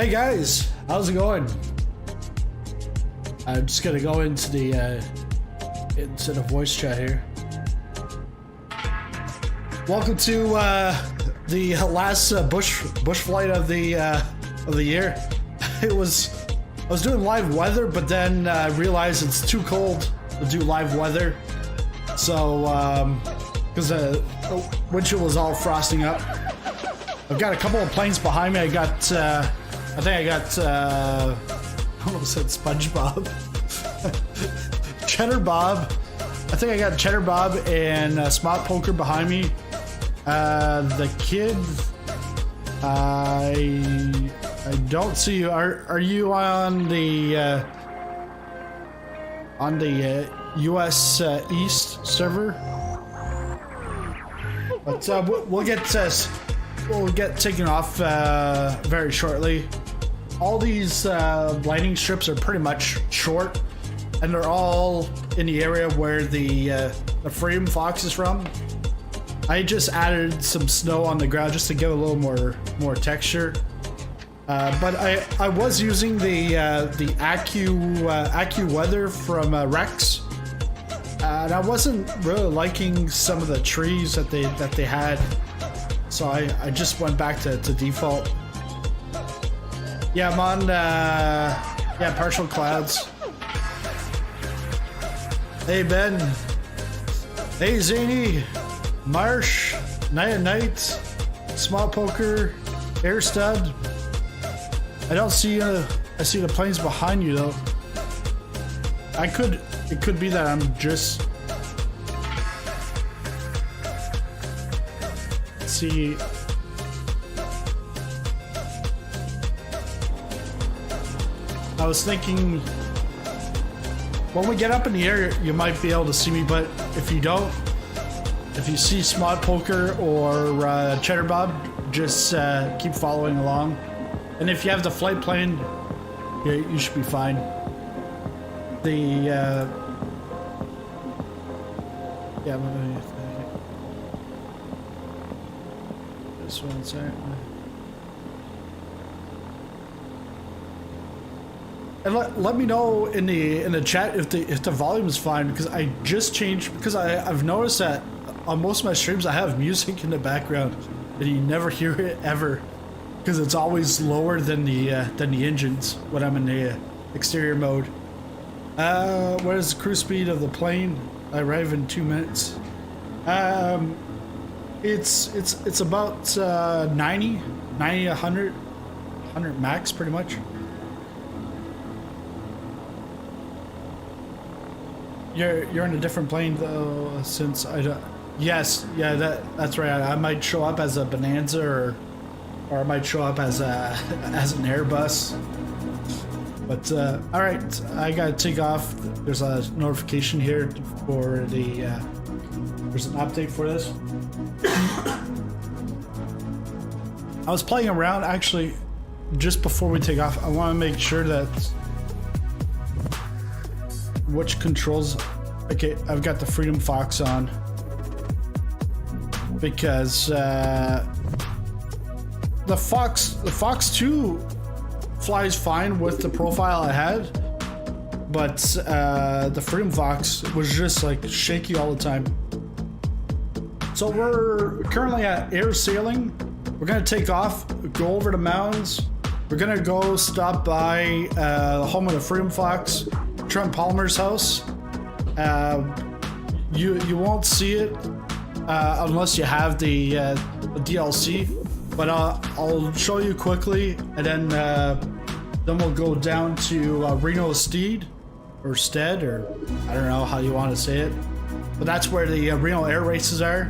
Hey guys, how's it going? I'm just gonna go into the voice chat here. Welcome to the last bush flight of the year. I was doing live weather, but then I realized it's too cold to do live weather. So because the windshield was all frosting up. I've got a couple of planes behind me. I got I think I got I almost said SpongeBob. Cheddar Bob. I think I got Cheddar Bob and Spot Poker behind me. The kid, I don't see you. Are you on the US East server? But we'll get taken off very shortly. All these lighting strips are pretty much short, and they're all in the area where the FreedomFox is from. I just added some snow on the ground just to give a little more texture. But I was using the AccuWeather from Rex, and I wasn't really liking some of the trees that they had, so I just went back to default. Yeah, I'm on partial clouds. Hey Ben. Hey Zany. Marsh. Night. Small Poker. Air Stud. I don't see I see the planes behind you though. It could be that I'm just see. I was thinking when we get up in the air, you might be able to see me, but if you don't, if you see Smod Poker or Cheddar Bob, just keep following along. And if you have the flight plane, you should be fine. This one's there. And let me know in the chat if the volume is fine, because I just changed, because I've noticed that on most of my streams I have music in the background and you never hear it ever, because it's always lower than the engines when I'm in the exterior mode. What is the cruise speed of the plane? I arrive in 2 minutes. It's about 90, 100 max pretty much. You're in a different plane though, since I don't. Yes, yeah, that's right. I might show up as a Bonanza, or I might show up as an Airbus. But all right, I gotta take off. There's a notification here for the. There's an update for this. I was playing around actually just before we take off. I want to make sure that. Which controls? Okay, I've got the FreedomFox on because the Fox 2 flies fine with the profile I had, but the FreedomFox was just like shaky all the time. So we're currently at air sailing. We're gonna take off, go over the mountains. We're gonna go stop by the home of the FreedomFox, Trent Palmer's house. You won't see it unless you have the DLC, but I'll show you quickly, and then we'll go down to Reno Steed, or Stead, or I don't know how you want to say it, but that's where the Reno air races are.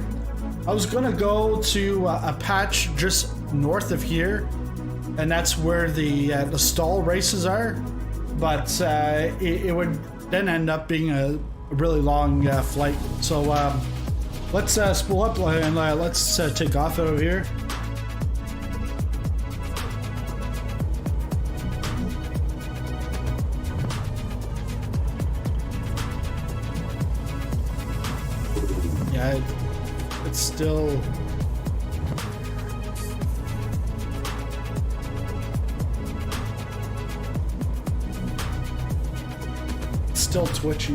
I was gonna go to a patch just north of here, and that's where the STOL races are, but it would then end up being a really long flight. So let's spool up and let's take off out of here. Yeah, it's still. still twitchy.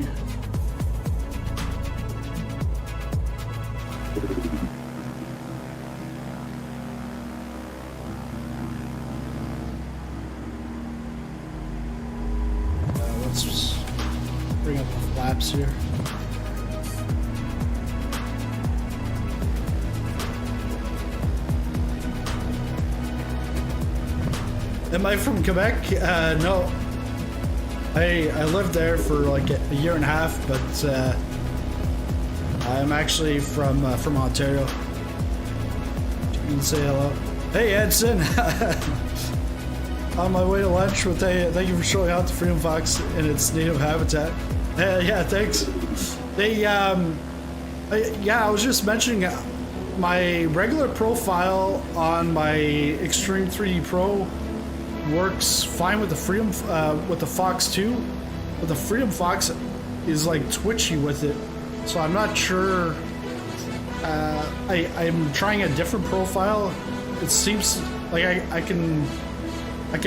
Let's bring up the flaps here. Am I from Quebec? No. I lived there for like a year and a half, but I'm actually from Ontario. You can say hello. Hey Edson! On my way to lunch with thank you for showing out the FreedomFox in its native habitat. Yeah, thanks. I was just mentioning my regular profile on my Extreme 3D Pro works fine with the with the Fox 2, but the FreedomFox is like twitchy with it, so I'm not sure. I'm trying a different profile. It seems like I can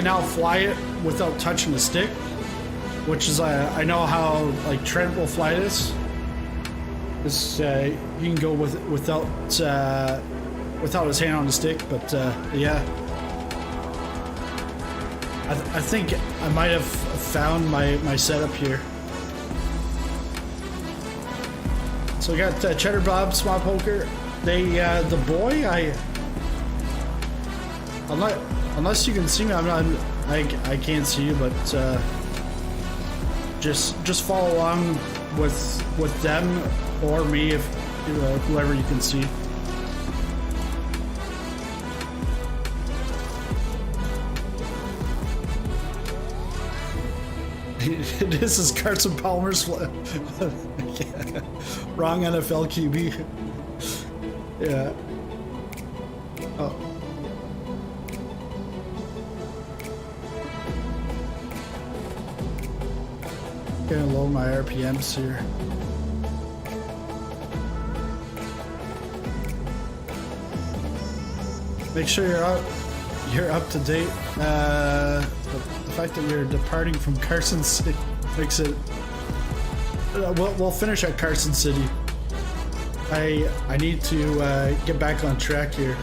now fly it without touching the stick, which is I know how like Trent will fly this. This you can go without his hand on the stick, but yeah. I think I might have found my setup here. So we got Cheddar Bob, Smart Poker. The boy, unless you can see me, I can't see you, but just follow along with them or me if whoever you can see. This is Carson Palmer's yeah. Wrong NFL QB. Yeah. Oh. Gonna lower my RPMs here. Make sure you're up to date. The fact that we're departing from Carson City makes it. We'll finish at Carson City. I need to get back on track here.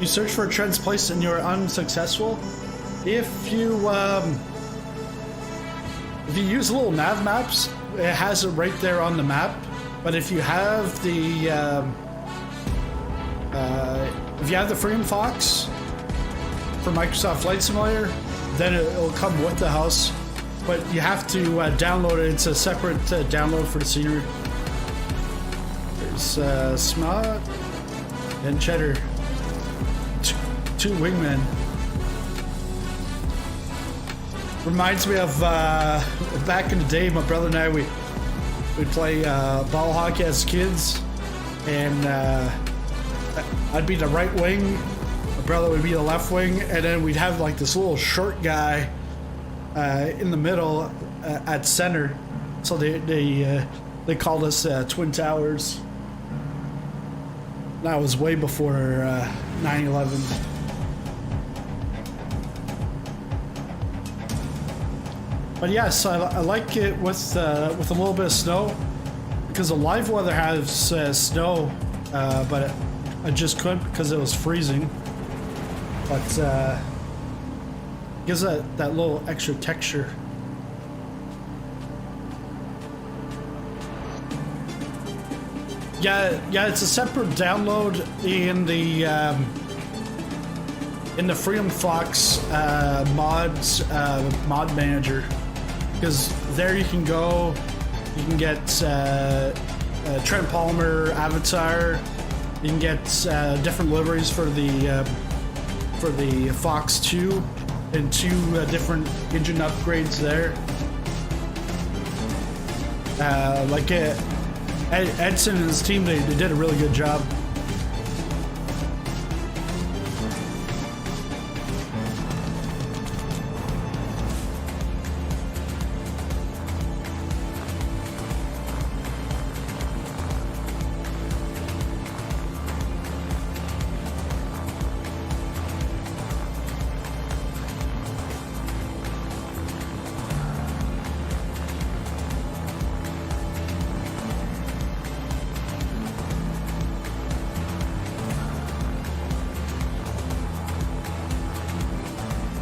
You search for Trent's place and you're unsuccessful. If you use little nav maps, it has it right there on the map. But if you have the FreedomFox for Microsoft Flight Simulator, then it'll come with the house. But you have to download it. It's a separate download for the scenery. There's Smart and Cheddar. Two wingmen. Reminds me of back in the day, my brother and I, we'd play ball hockey as kids, and I'd be the right wing, my brother would be the left wing, and then we'd have like this little short guy in the middle at center. So they called us Twin Towers. That was way before 9/11. But yes, I like it with a little bit of snow, because the live weather has snow, but I just couldn't because it was freezing. But gives that little extra texture. Yeah, it's a separate download in the FreedomFox mod manager. Because there you can go, you can get Trent Palmer avatar, you can get different liveries for the Fox 2 and 2 different engine upgrades there. Like Edson and his team, they did a really good job.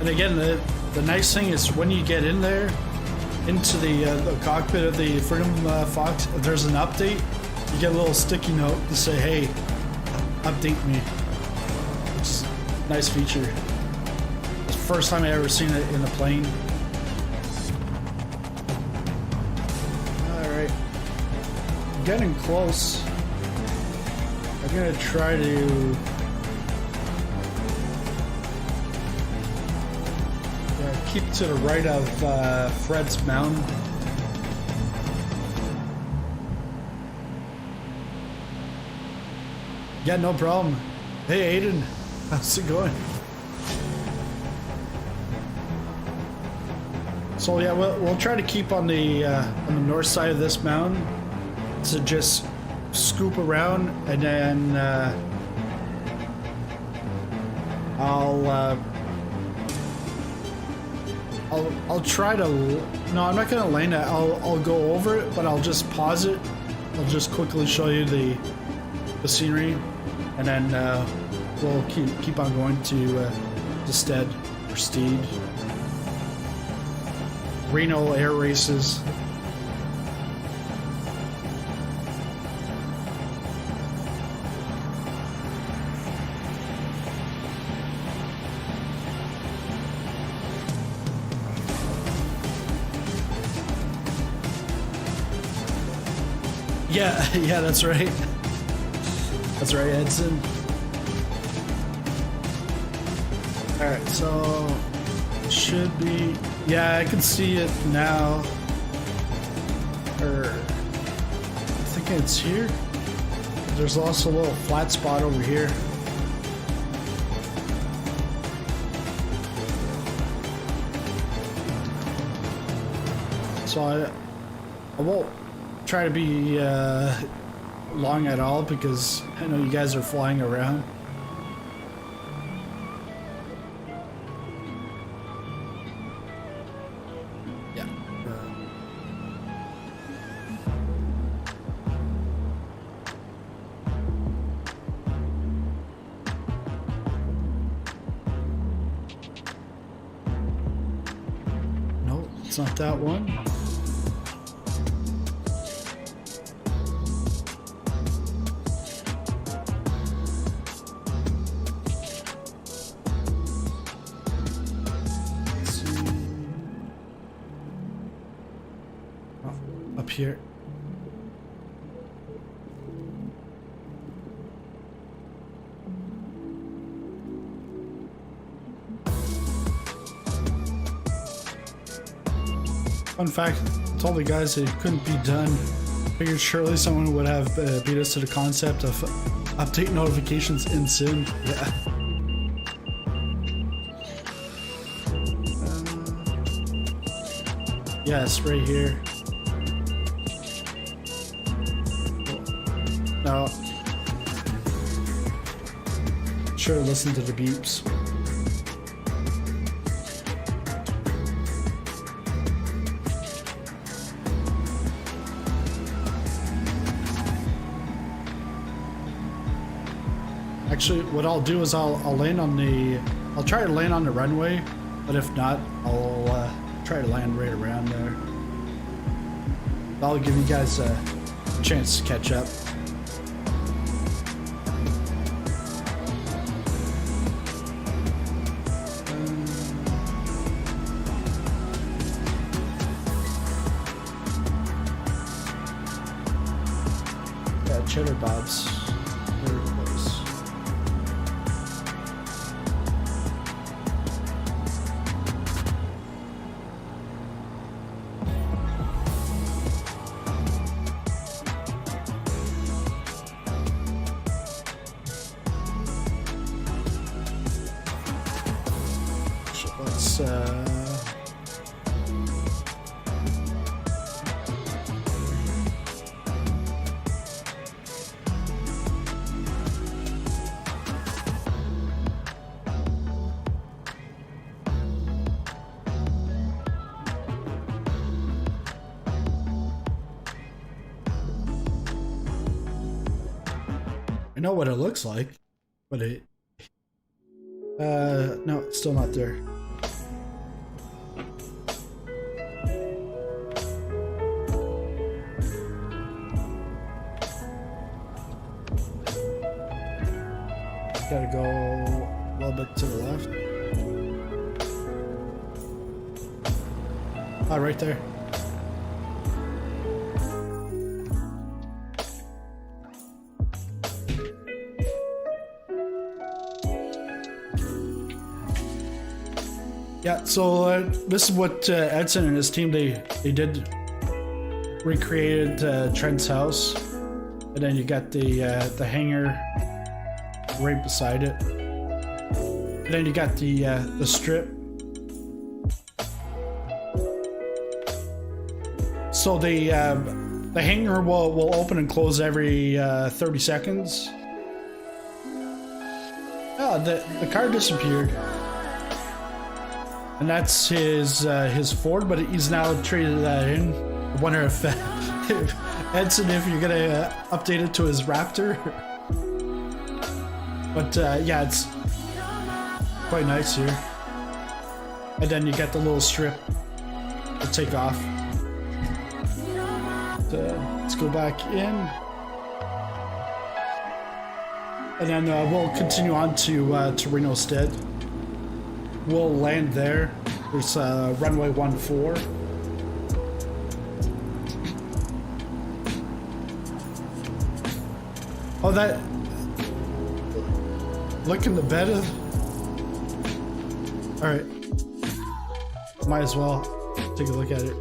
And again, the nice thing is when you get in there, into the cockpit of the FreedomFox, if there's an update, you get a little sticky note to say, hey, update me. It's a nice feature. It's the first time I ever seen it in a plane. Alright. Getting close. I'm gonna try to keep to the right of Fred's mountain. Yeah, no problem. Hey Aiden, how's it going? So yeah, we'll try to keep on the north side of this mountain to just scoop around, and then I'll try to, no, I'm not gonna land it. I'll go over it, but I'll just pause it. I'll just quickly show you the scenery, and then we'll keep on going to Stead or Steed. Reno air races. Yeah, that's right. That's right, Edson. Alright, so it should be, yeah, I can see it now. Or I think it's here. There's also a little flat spot over here. So I won't try to be long at all because I know you guys are flying around. Yeah. No, it's not that one. Here. Fun fact, I told the guys it couldn't be done. Figured surely someone would have beat us to the concept of update notifications in Sim. Yeah. Yes, right here. No. Sure, listen to the beeps. Actually, what I'll do is I'll land on the, I'll try to land on the runway, but if not, I'll try to land right around there. That'll give you guys a chance to catch up. Cheddar Bob's. There it goes. So let's I know what it looks like, but it no, it's still not there. Gotta go a little bit to the left. Oh, right there. Yeah, so this is what Edson and his team they did. Recreated Trent's house, and then you got the hangar right beside it, and then you got the strip. So the hangar will open and close every 30 seconds. Oh, the car disappeared. And that's his Ford, but he's now traded that in. I wonder if Edson, if you're gonna update it to his Raptor. But yeah, it's quite nice here. And then you get the little strip to take off. Let's go back in. And then we'll continue on to Reno instead. We'll land there. There's runway 14. Oh, that. Look in the bed of. Alright. Might as well take a look at it.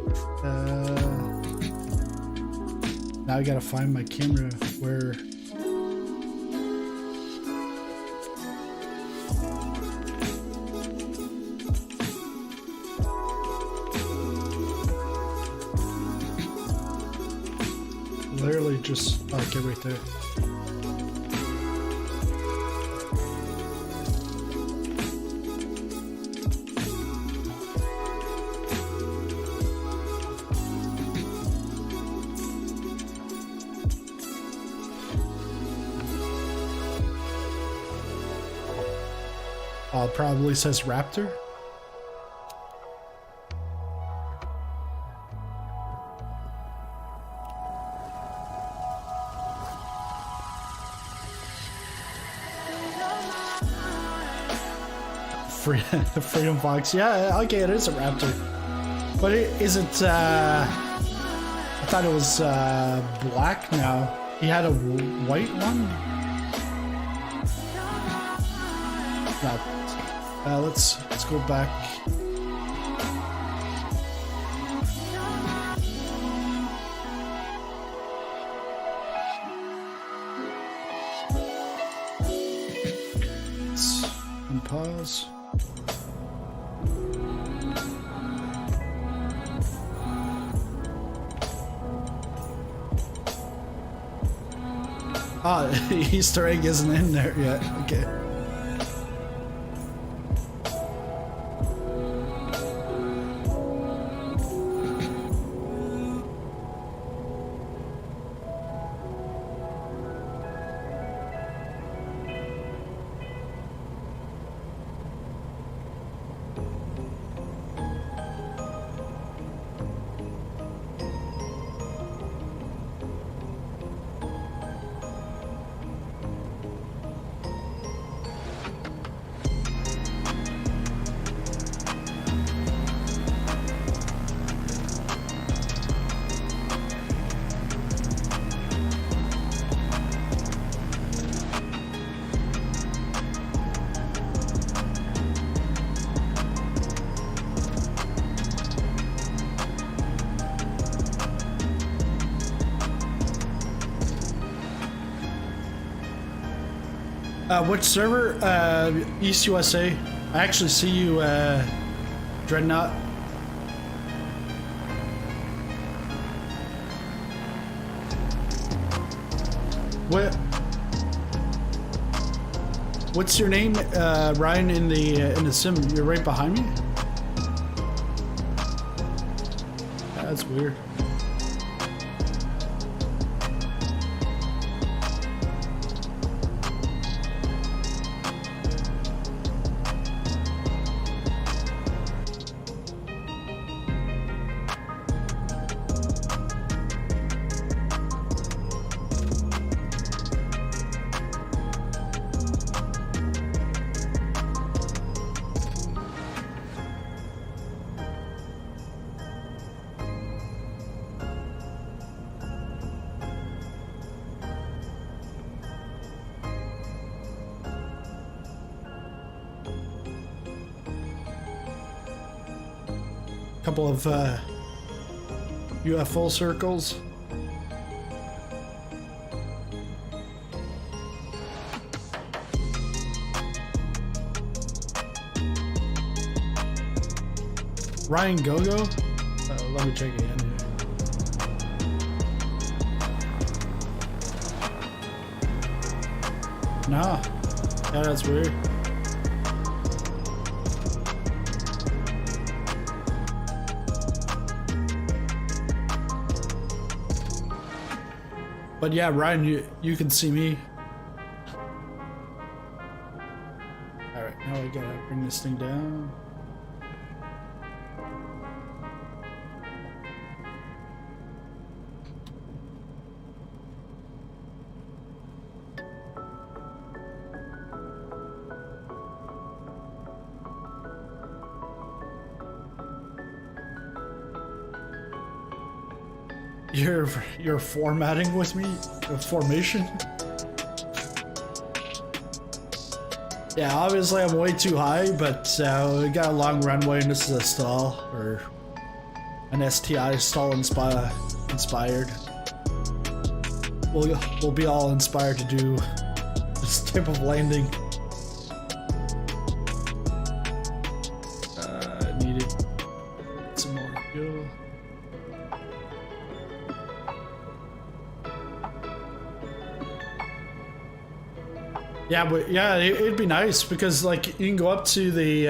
Now I gotta find my camera where. Literally just okay right there. Probably says Raptor. FreedomFox. Yeah, okay, it is a Raptor. But is it, I thought it was black now. He had a white one? No. Let's go back. Let's unpause. Ah, Easter egg isn't in there yet. Okay. Which server? East USA. I actually see you, Dreadnought. What's your name, Ryan? In the sim, you're right behind me. That's weird. couple of UFO circles. Ryan Gogo? Let me check again here. Nah. Yeah, that's weird. But yeah, Ryan, you can see me. Alright, now we gotta bring this thing down. You're formatting with me? Formation? Yeah, obviously I'm way too high, but we got a long runway and this is a STOL, or an STi STOL inspired. We'll be all inspired to do this type of landing. Needed some more fuel. Yeah, but yeah, it'd be nice because like you can go up to the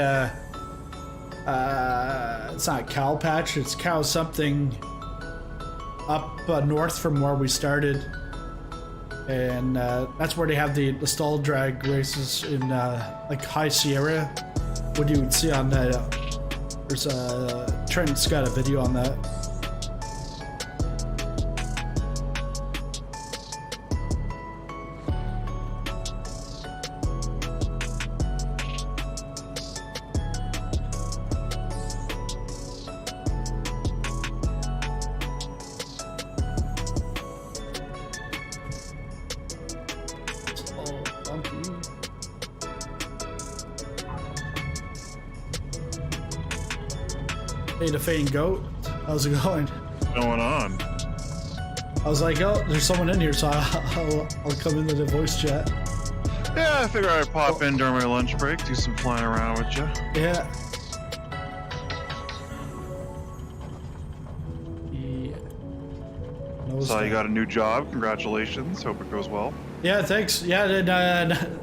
it's not cow patch, it's cow something up north from where we started, and that's where they have the STOL drag races in like High Sierra. What you would see on that, there's Trent's got a video on that. Hey, the Fane Goat, how's it going? What's going on? I was like, oh, there's someone in here, so I'll come into the voice chat. Yeah, I figured I'd pop in during my lunch break, do some flying around with you. Yeah. Saw you got a new job. Congratulations. Hope it goes well. Yeah, thanks. Yeah,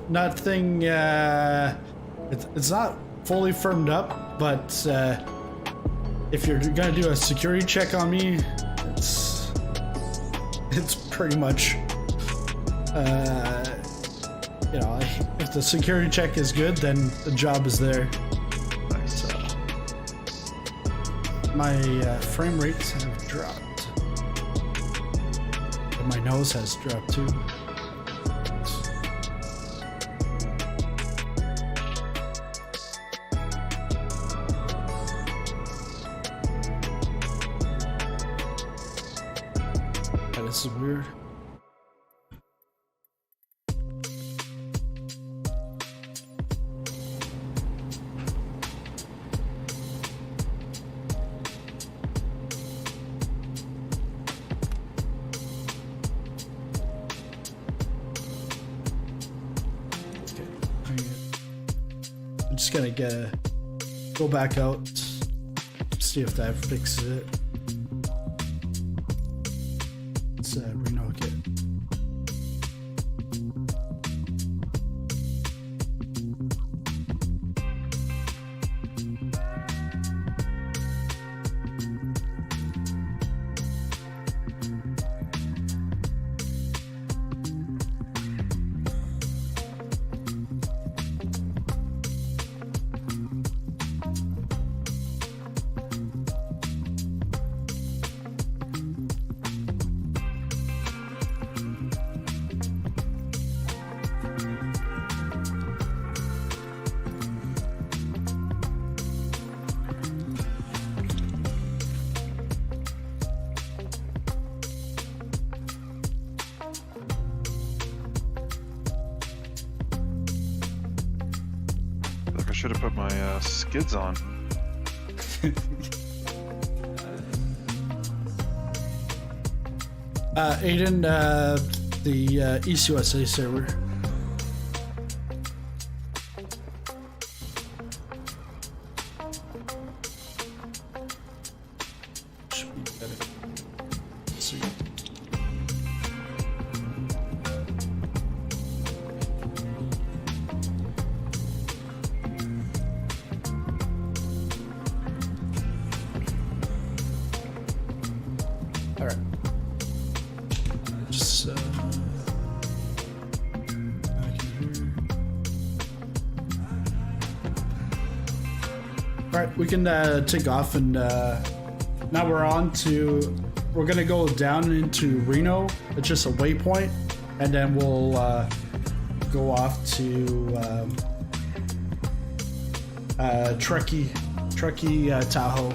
nothing. It's not fully firmed up, but if you're gonna do a security check on me, it's pretty much, you know, if the security check is good, then the job is there. Nice. So, my frame rates have dropped. And my nose has dropped too. This is weird. I'm just gonna go back out, see if that fixes it. It's Reno kit. I should have put my skids on. Aiden, the East USA server. Should be better. Let's see. All right. Just back in here. All right, we can take off, and now we're gonna go down into Reno. It's just a waypoint, and then we'll go off to Truckee Tahoe.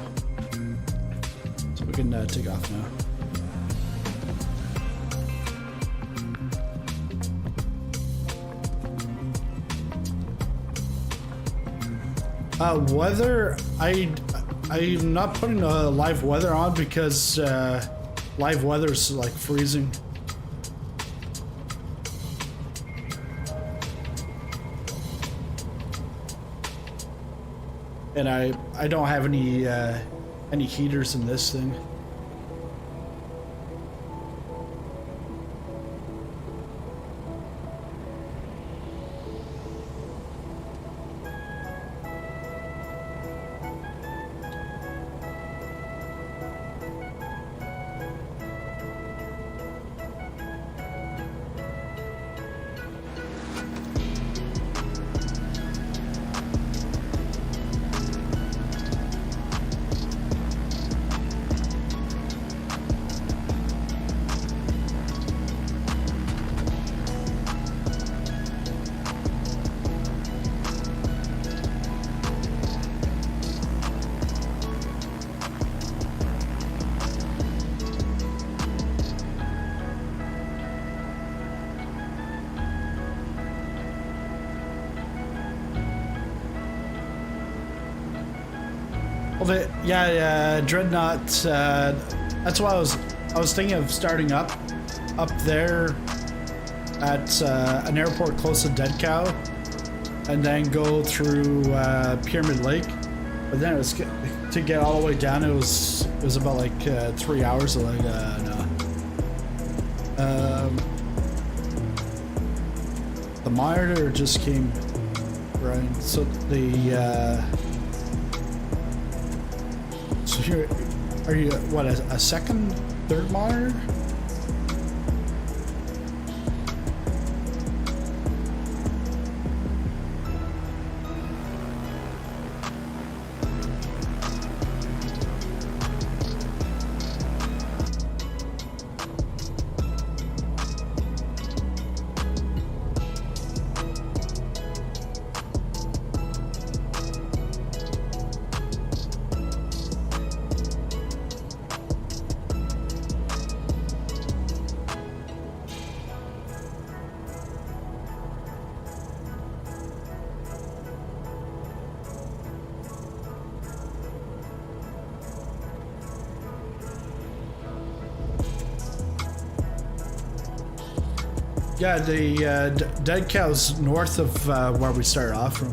So we can take off now. Weather, I'm not putting live weather on because live weather is like freezing. And I don't have any heaters in this thing. Well, yeah, Dreadnought. That's why I was thinking of starting up there at an airport close to Dead Cow, and then go through Pyramid Lake. But then it was to get all the way down. It was about like 3 hours. So like no. The monitor just came running. So the so here, are you what a second, third monitor? Yeah, the Dead Cow's north of where we started off from.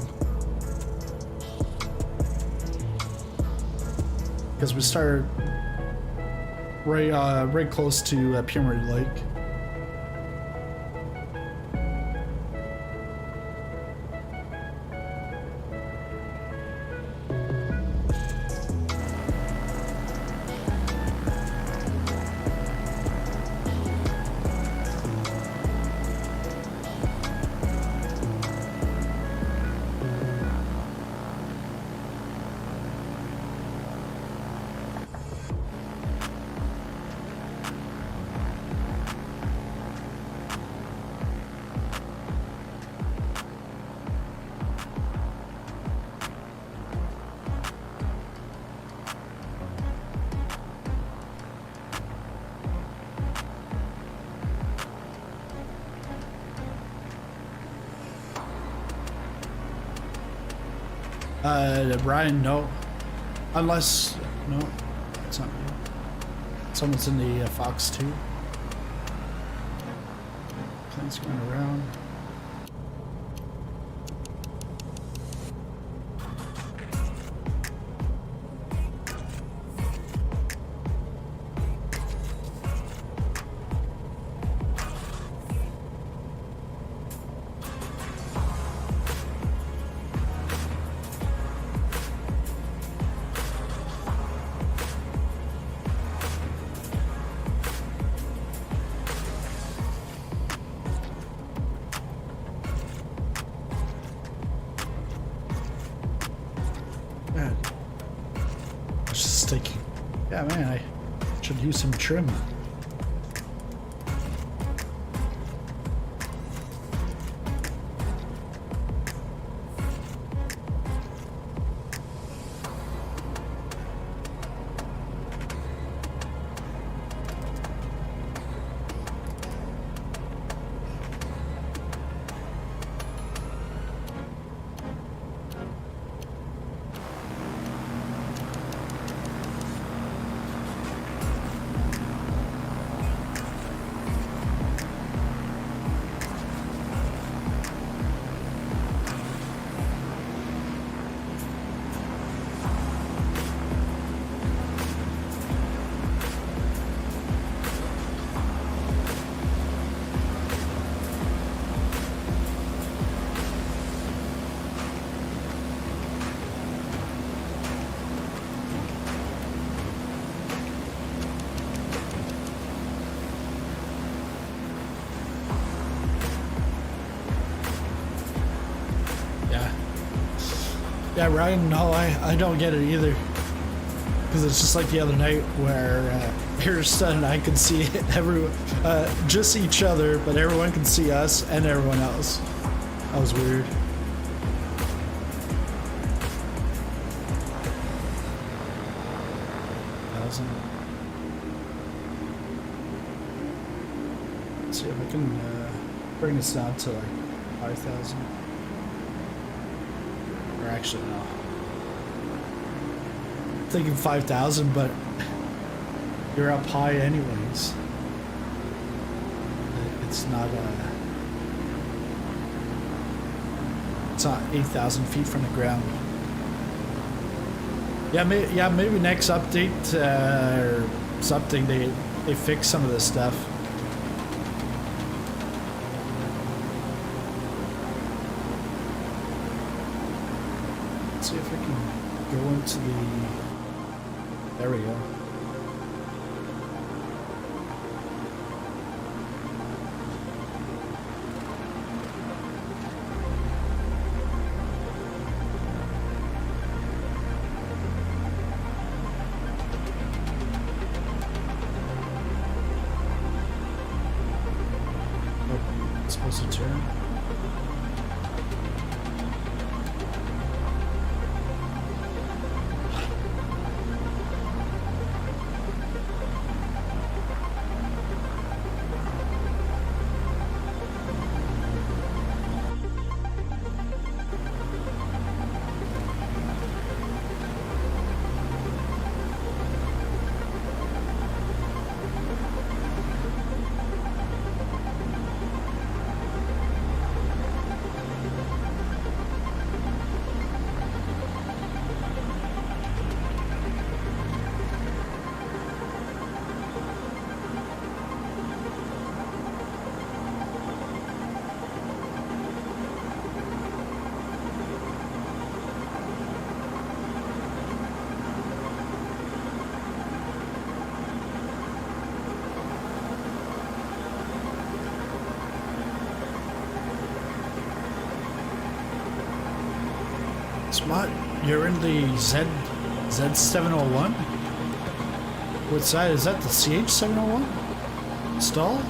Because we started right close to Pyramid Lake. Ryan, no. Unless, no, it's not me. Someone's in the Fox 2. It's going around. Man, I was just thinking, yeah, man, I should use some trim. Yeah, Ryan, no, I don't get it either. Because it's just like the other night where Harrison and I could see everyone, just each other, but everyone can see us and everyone else. That was weird. Let's see if I can bring this down to like 5,000. Or actually, no. I'm thinking 5,000, but you're up high anyways. It's not it's not 8,000 feet from the ground. Yeah, maybe next update or something they fix some of this stuff. Let's see if I can go into the. There we go. Supposed to turn. Smart, you're in the Z701? What side is that? The CH701? STOL?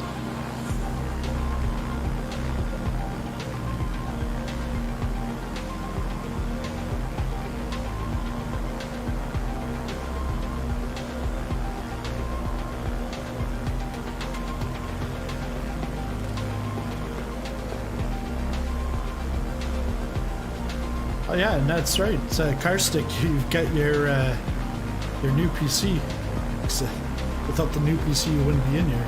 Oh yeah, and that's right. It's car stick. You've got your new PC. Without the new PC, you wouldn't be in here.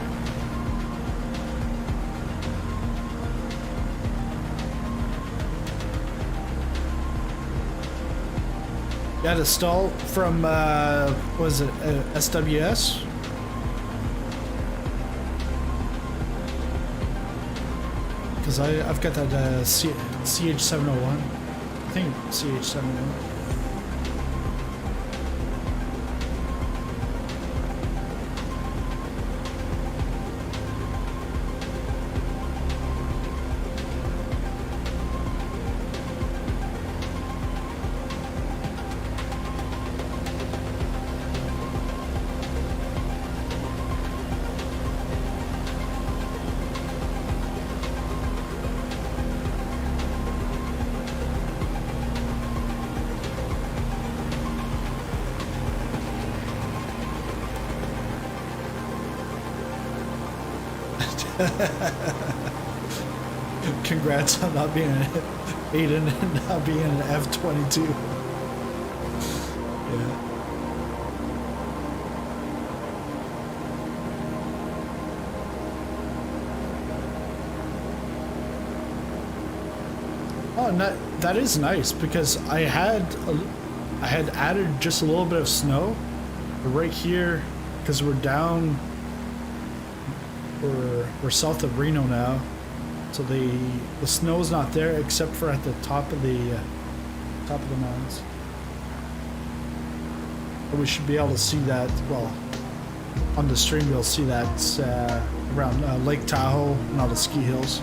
Yeah, the STOL from, what was it, SWS? Because I've got that CH701. I think CH701. Congrats on not being an Aiden and not being an F-22. Yeah. Oh, that is nice because I had added just a little bit of snow right here because we're down. We're south of Reno now, so the snow is not there except for at the top of the mountains. But we should be able to see that. Well, on the stream you'll see that around Lake Tahoe and all the ski hills.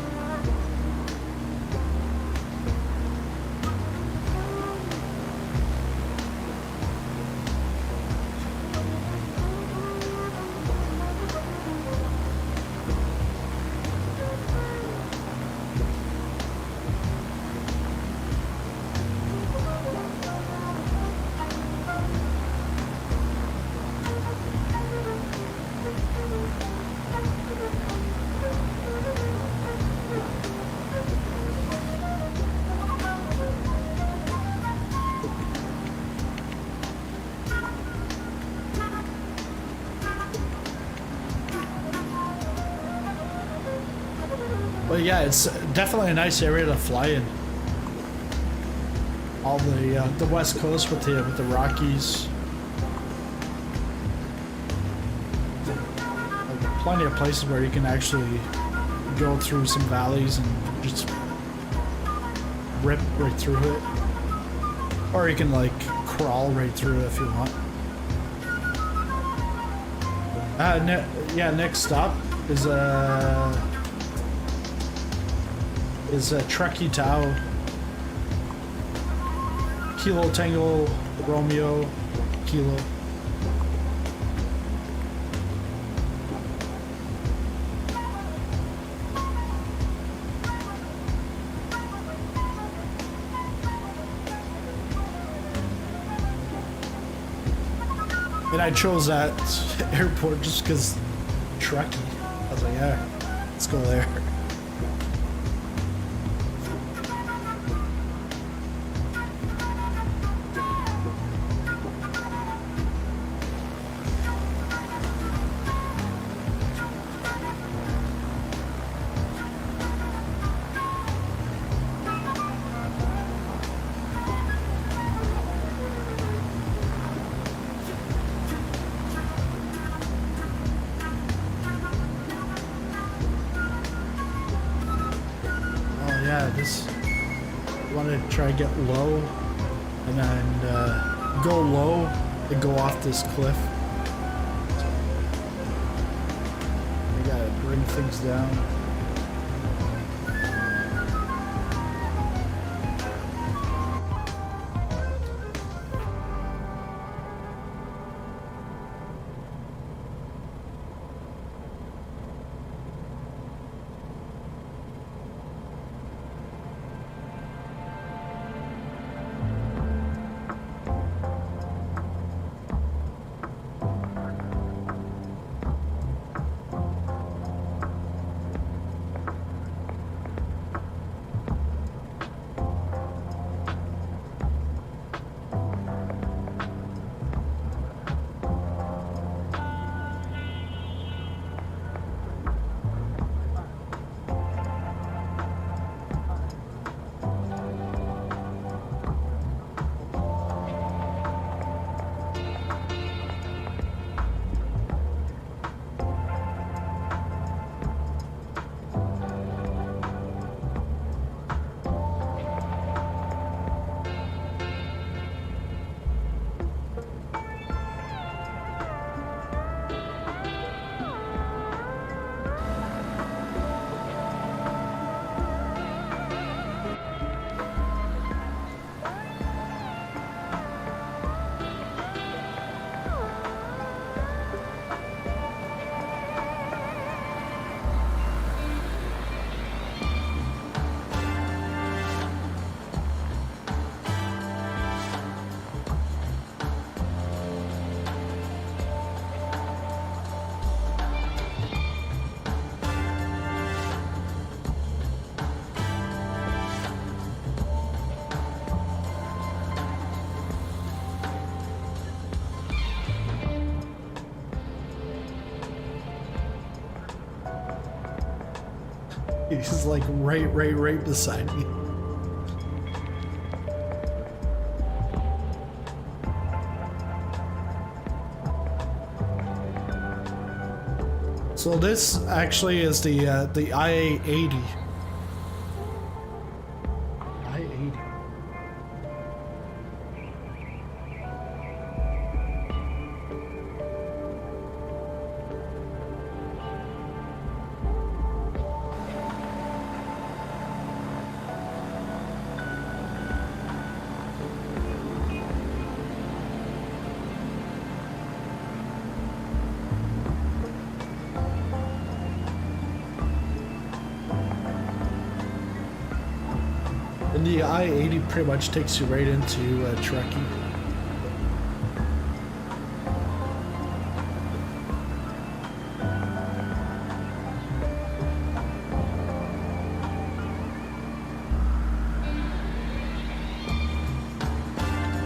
But yeah, it's definitely a nice area to fly in. All the West Coast with the Rockies. Like, plenty of places where you can actually go through some valleys and just rip right through it. Or you can like crawl right through it if you want. Yeah, next stop is Truckee Tahoe. Kilo Tango Romeo Kilo. And I chose that airport just because Truckee. I was like, yeah, let's go there. Try to get low and then go low and go off this cliff. We gotta bring things down. He's like right beside me. So this actually is the IA80. IA80. And the I-80 pretty much takes you right into Trekkie.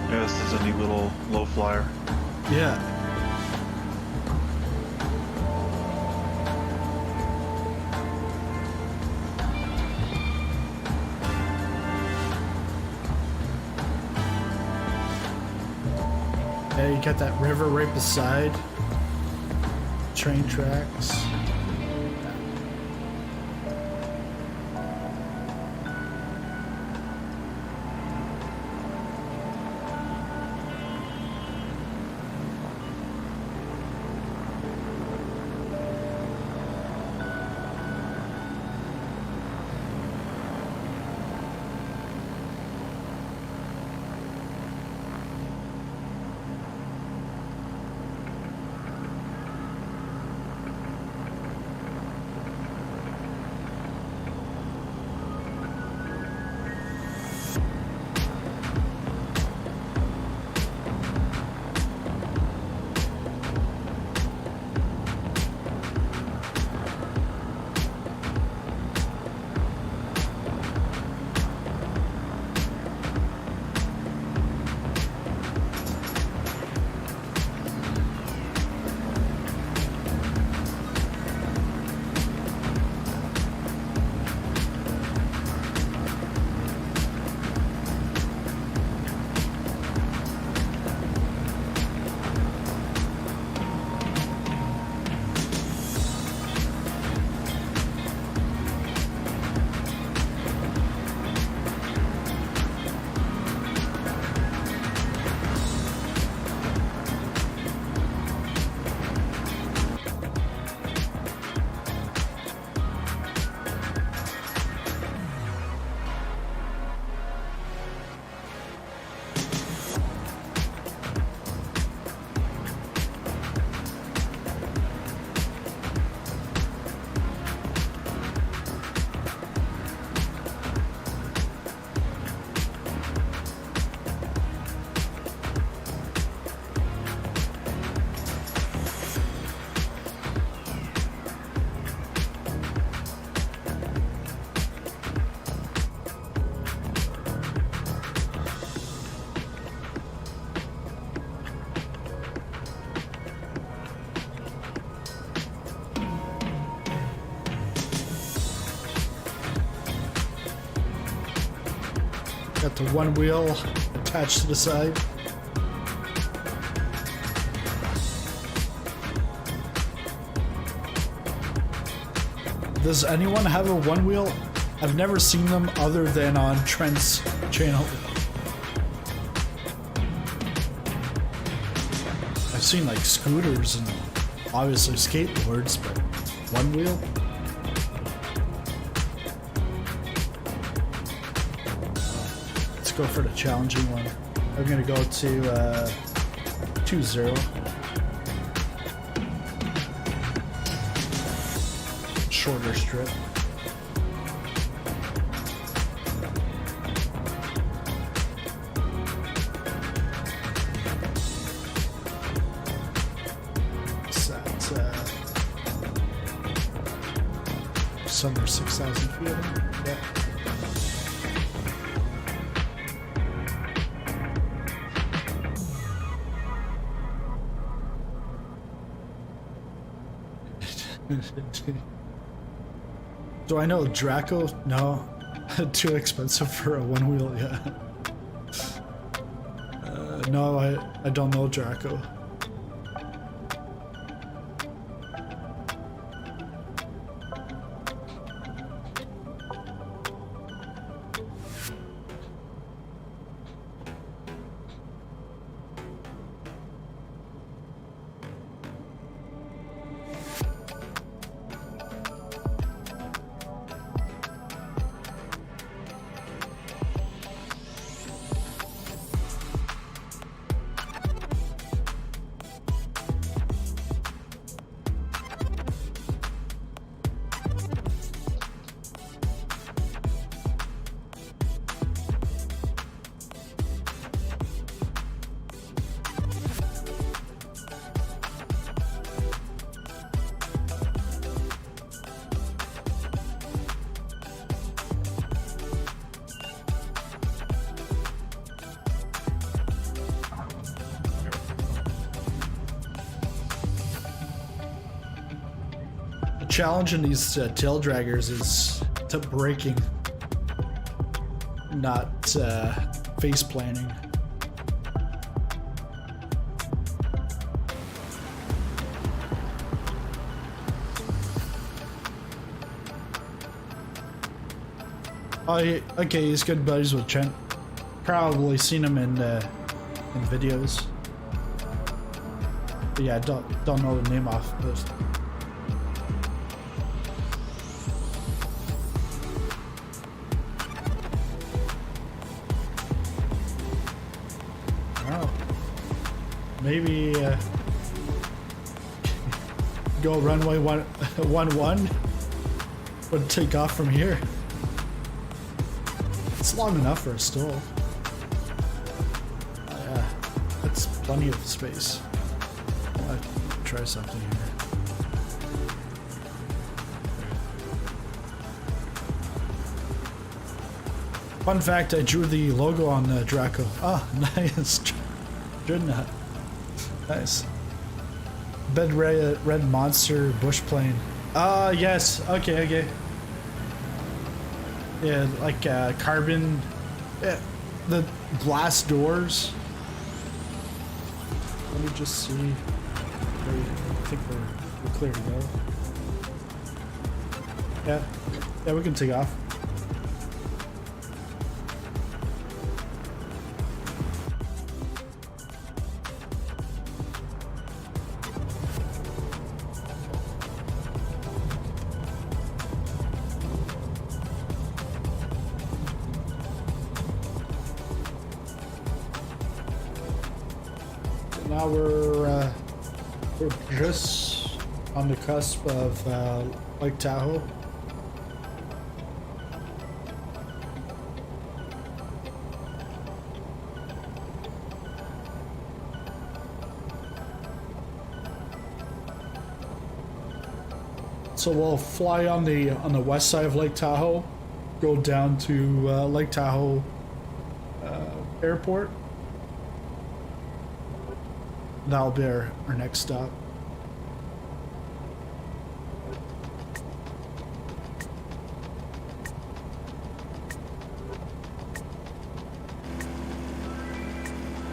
Yeah, this is a neat little low flyer. Yeah. Yeah, you got that river right beside. Train tracks. Got the one wheel attached to the side. Does anyone have a one wheel? I've never seen them other than on Trent's channel. I've seen like scooters and obviously skateboards, but one wheel? Let's go for the challenging one. I'm gonna go to 2-0. Shorter strip. Somewhere 6,000 feet. Yeah. Do I know Draco? No. Too expensive for a one wheel, yeah. No, I don't know Draco. Challenge in these tail draggers is to braking, not face planning. Oh, okay, he's good buddies with Trent. Probably seen him in videos. But yeah, don't know the name off, but. Maybe go runway 11, but take off from here. It's long enough for a STOL. Yeah, that's plenty of space. I'll try something here. Fun fact: I drew the logo on Draco. Ah, nice. Dreadnought. Nice. Bed red monster bush plane. Yes. Okay. Yeah, like carbon. Yeah, the glass doors. Let me just see. I think we're clear to go. Yeah, we can take off. Now we're just on the cusp of Lake Tahoe. So we'll fly on the west side of Lake Tahoe, go down to Lake Tahoe Airport. That'll be our next stop.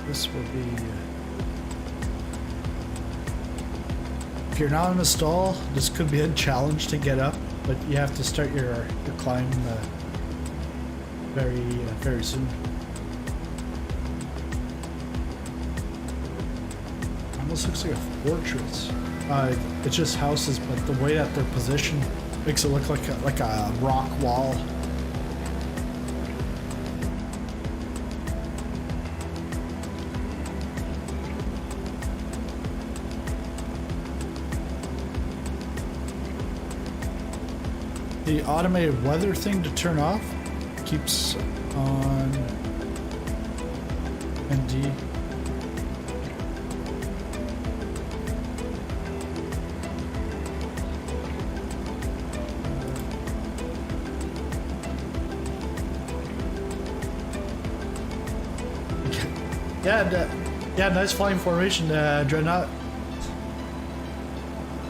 This will be... If you're not in a STOL, this could be a challenge to get up, but you have to start your climb very soon. Almost looks like a fortress. It's just houses, but the way that they're positioned makes it look like a rock wall. The automated weather thing to turn off keeps on ND. Yeah, nice flying formation, Dreadnought.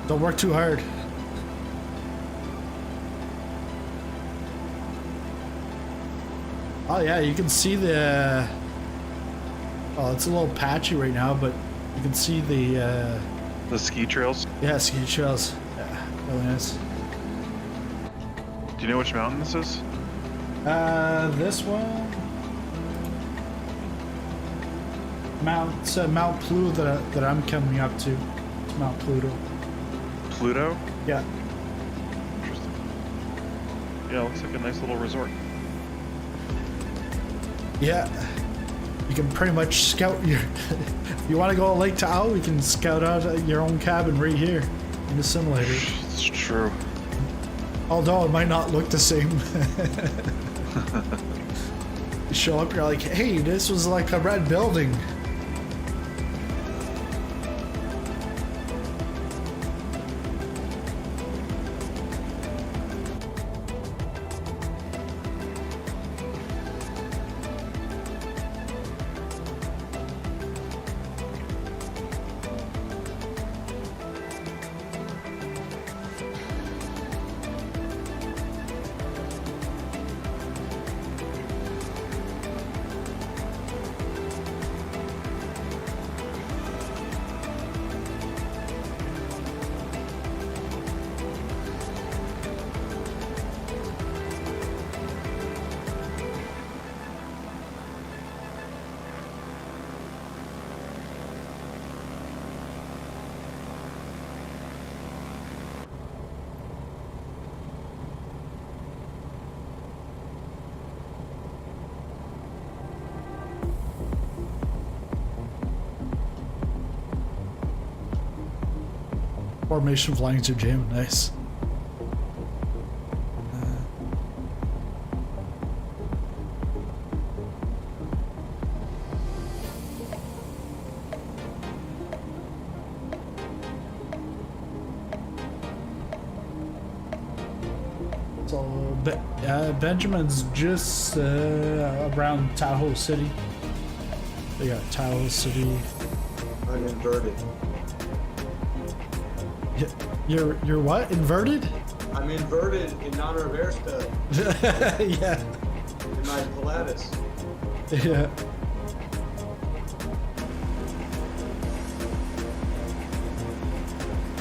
Don't work too hard. Oh yeah, you can see the. Oh, it's a little patchy right now, but you can see the. The ski trails. Yeah, ski trails. Yeah, really nice. Do you know which mountain this is? This one. Mount Pluto that I'm coming up to. Mount Pluto. Pluto? Yeah. Interesting. Yeah, looks like a nice little resort. Yeah. You can pretty much scout your. If you want to go to Lake Tahoe, you can scout out your own cabin right here in the simulator. It's true. Although it might not look the same. You show up, you're like, hey, this was like a red building. Formation flying to jam, nice. So Benjamin's just around Tahoe City. They got Tahoe City. I'm inverted. You're what? Inverted? I'm inverted in honor of Airstud Yeah. in my Pilates. Yeah.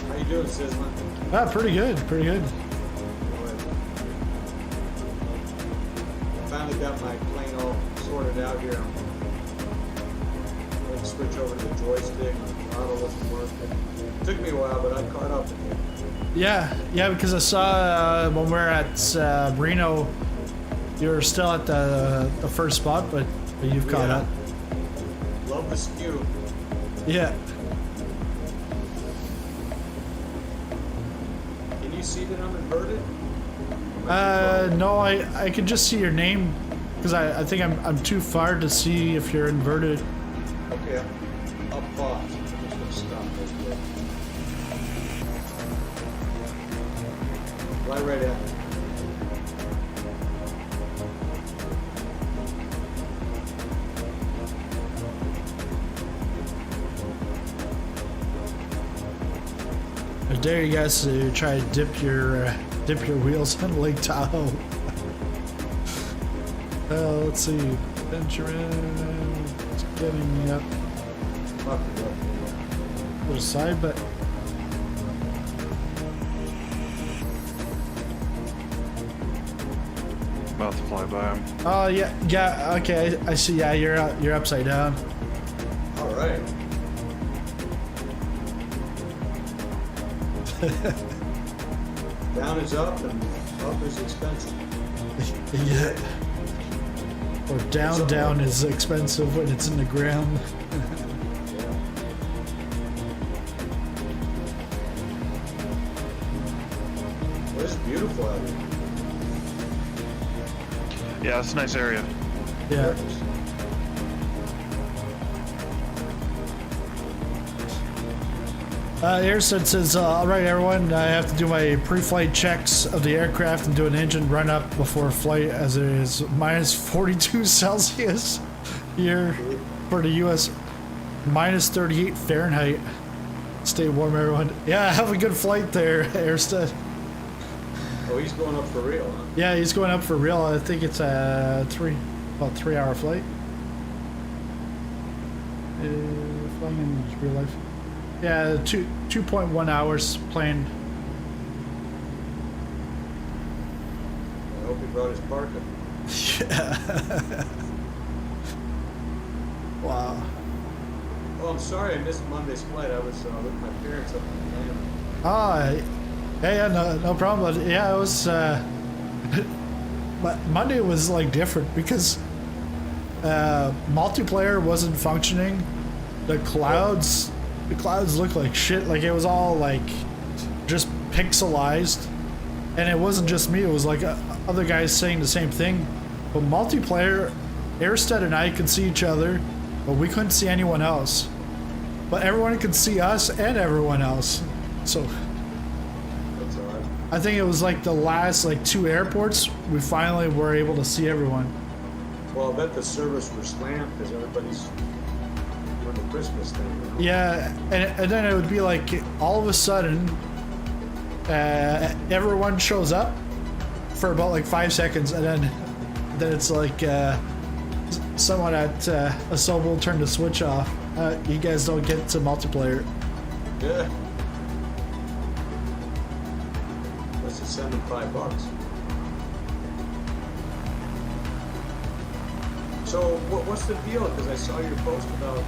How you doing, Sizzling? Ah, pretty good, pretty good. Finally got my plane all sorted out here. Let's switch over to the joystick. The throttle wasn't working. Took me a while, but I caught up. Yeah, because I saw when we were at Reno, you were still at the first spot, but you've caught up. Love the skew. Yeah. Can you see that I'm inverted? No, I can just see your name because I think I'm too far to see if you're inverted. Okay, I'll pause. I'm just gonna stop this quick. Fly right at me. I dare you guys to try to dip your wheels in Lake Tahoe. Let's see, Benjamin, it's getting me up. Other side, but About to fly by him. oh yeah, okay, I see. Yeah, you're upside down. All right. Down is up and up is expensive. Yeah. Or down is expensive when it's in the ground. Yeah. Well, it's beautiful out here. Yeah, it's a nice area. Yeah. Airset says, all right, everyone, I have to do my pre-flight checks of the aircraft and do an engine run-up before flight as it is minus 42 Celsius here for the U.S. minus 38 Fahrenheit. Stay warm, everyone. Yeah, have a good flight there, Airstead. Oh, he's going up for real, huh? Yeah, he's going up for real. I think it's 3. about 3-hour flight. Flying in real life. Yeah, 2.1 hours plane. I hope he brought his parka. Yeah. Wow. Oh, I'm sorry I missed Monday's flight. I was with my parents up in Miami. Ah, yeah, no problem. But yeah, it was. But Monday was like different because multiplayer wasn't functioning. The clouds looked like shit. Like it was all like just pixelized, and it wasn't just me. It was like other guys saying the same thing. But multiplayer, Airstead and I could see each other, but we couldn't see anyone else. But everyone could see us and everyone else. So That's all right. I think it was like the last like 2 airports we finally were able to see everyone. Well, I bet the servers were slammed because everybody's doing the Christmas thing. You know? Yeah, and then it would be like all of a sudden everyone shows up for about like 5 seconds, and then it's like someone at Asobo turned the switch off. You guys don't get to multiplayer. Yeah. Let's just send them $5. So what's the deal? Because I saw your post about. I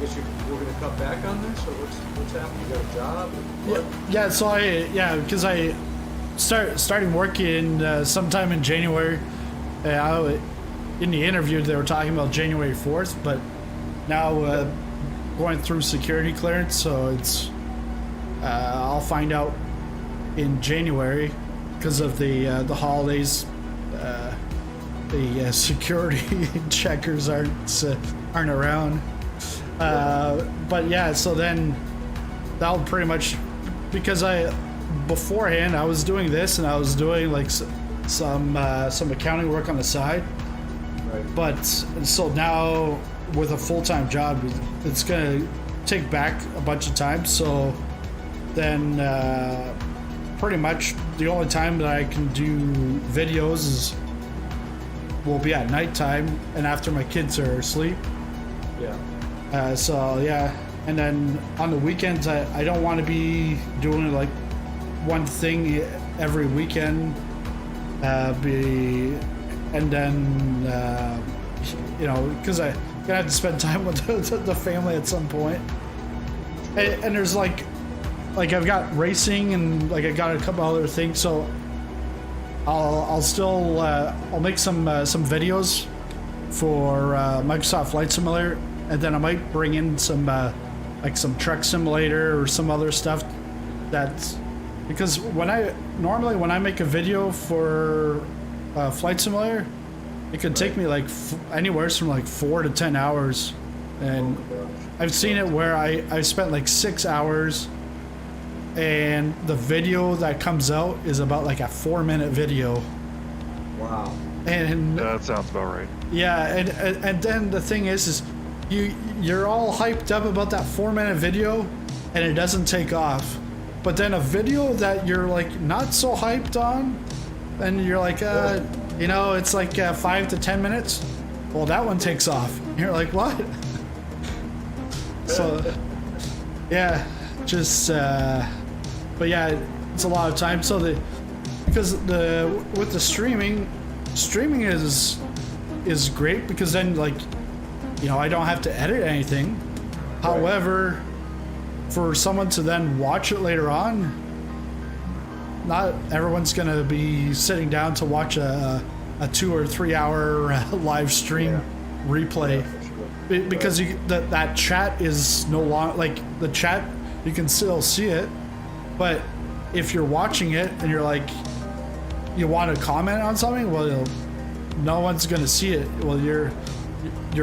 guess we're going to cut back on this, or what's happening? You got a job? Or what? Yeah. So because I starting working sometime in January. In the interview, they were talking about January 4th, but now going through security clearance, so it's I'll find out in January because of the holidays. The security checkers aren't around. But yeah, so then that'll pretty much, because beforehand I was doing this and I was doing like some accounting work on the side. Right. But so now with a full-time job, it's gonna take back a bunch of time. So then pretty much the only time that I can do videos will be at nighttime and after my kids are asleep. Yeah. So yeah, and then on the weekends I don't want to be doing like one thing every weekend. And then because I gonna have to spend time with the family at some point. And there's like I've got racing and like I got a couple other things, so I'll still I'll make some videos for Microsoft Flight Simulator, and then I might bring in some like some Truck Simulator or some other stuff. That's because when I make a video for Flight Simulator, it could take me like anywhere from like 4 to 10 hours, and I've seen it where I spent like 6 hours, and the video that comes out is about like a 4-minute video. Wow. And Yeah, that sounds about right. yeah, and then the thing is you're all hyped up about that 4-minute video, and it doesn't take off. But then a video that you're like not so hyped on, and you're like, it's like 5 to 10 minutes. Well, that one takes off. You're like, what? So, yeah, just, but yeah, it's a lot of time. So because with the streaming is great because then like, I don't have to edit anything. Right. However, for someone to then watch it later on, not everyone's gonna be sitting down to watch a 2 or 3 hour live stream replay. Yeah, sure. Because that chat is no longer like the chat. You can still see it, but if you're watching it and you're like, you want to comment on something, well, no one's gonna see it. Well, your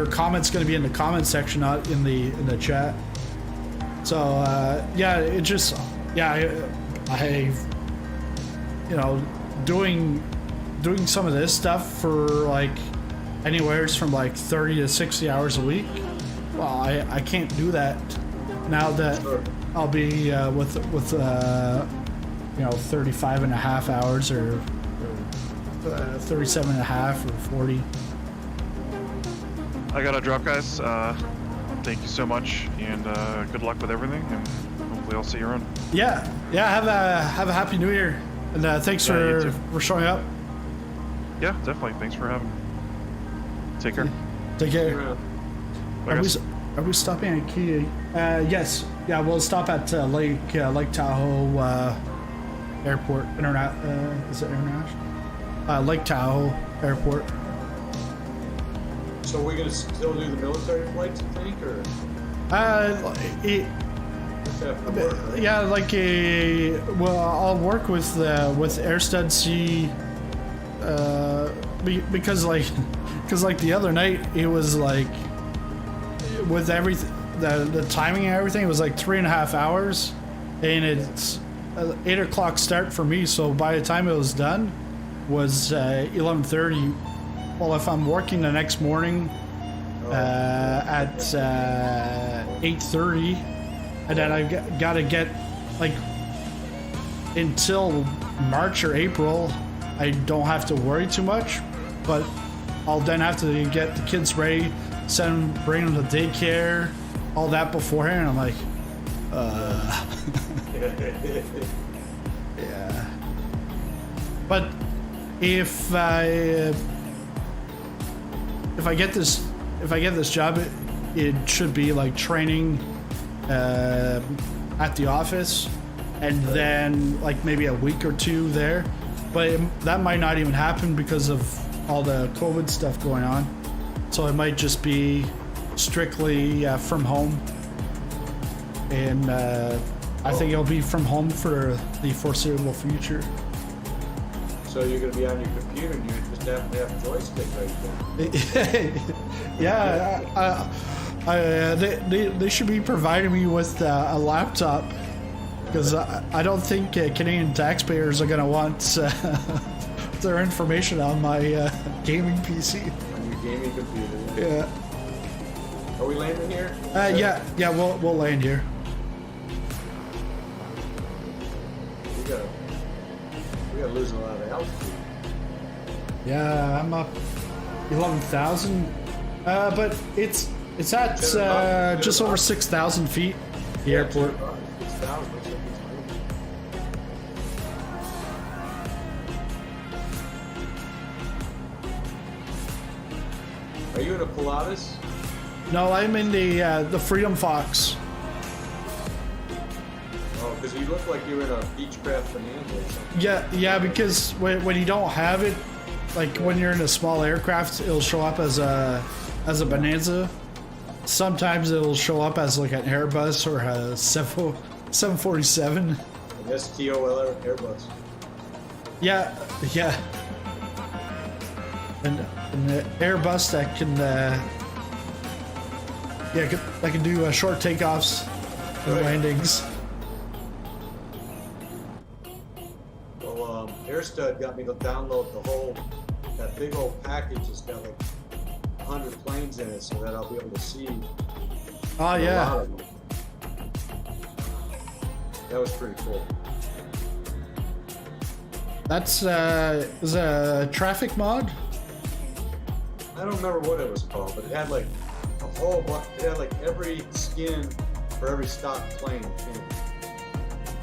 comment's gonna be in the comment section, not in the chat. So yeah, it just I doing some of this stuff for like anywhere from like 30 to 60 hours a week. Well, I can't do that now that I'll be with 35 and a half hours or 37 and a half or 40. I gotta drop, guys. Thank you so much, and good luck with everything, and hopefully I'll see you around. Yeah. Have a happy New Year, and thanks Yeah, you for showing up. Yeah, definitely. Thanks for having me. Take care. Take care. Bye, guys. Are we stopping at Key? Yes. Yeah, we'll Stop at Lake Tahoe Airport. Is it international? Lake Tahoe Airport. So we're gonna still do the military flights, you think, or just after work? Right? Yeah, well, I'll work with STi, because the other night it was like with everything, the timing and everything, it was like 3.5 hours, and it's 8 o'clock start for me. So by the time it was done, was 11:30. Well, if I'm working the next morning at 8:30, and then I gotta get like until March or April, I don't have to worry too much, but I'll then have to get the kids ready, bring them to daycare, all that beforehand. I'm like, yeah. But if I get this job, it should be like training at the office, and then like maybe a week or two there. But that might not even happen because of all the COVID stuff going on. So it might just be strictly from home, and I think it'll be from home for the foreseeable future. So you're gonna be on your computer and you just happen to have a joystick right there. Yeah, they should be providing me with a laptop, because I don't think Canadian taxpayers are gonna want their information on my gaming PC. On your gaming computer. Yeah. Are we landing here? Yeah, we'll land here. We gotta lose a lot of altitude. Yeah, I'm up 11,000, but it's at just over 6,000 feet. The airport. 6,000. Are you in a Pilatus? No, I'm in the FreedomFox. Oh, because you look like you're in a Beechcraft Bonanza or something. Yeah, because when you don't have it, like when you're in a small aircraft, it'll show up as a Bonanza. Sometimes it'll show up as like an Airbus or a 747. An STOL Airbus. Yeah. And the Airbus that can I can do short takeoffs and landings. Well, AirStud got me to download that big old package. It's got like 100 planes in it, so that I'll be able to see. Oh yeah. That was pretty cool. That's is a traffic mod. I don't remember what it was called, but it had like a whole bunch. It had like every skin for every stock plane in it.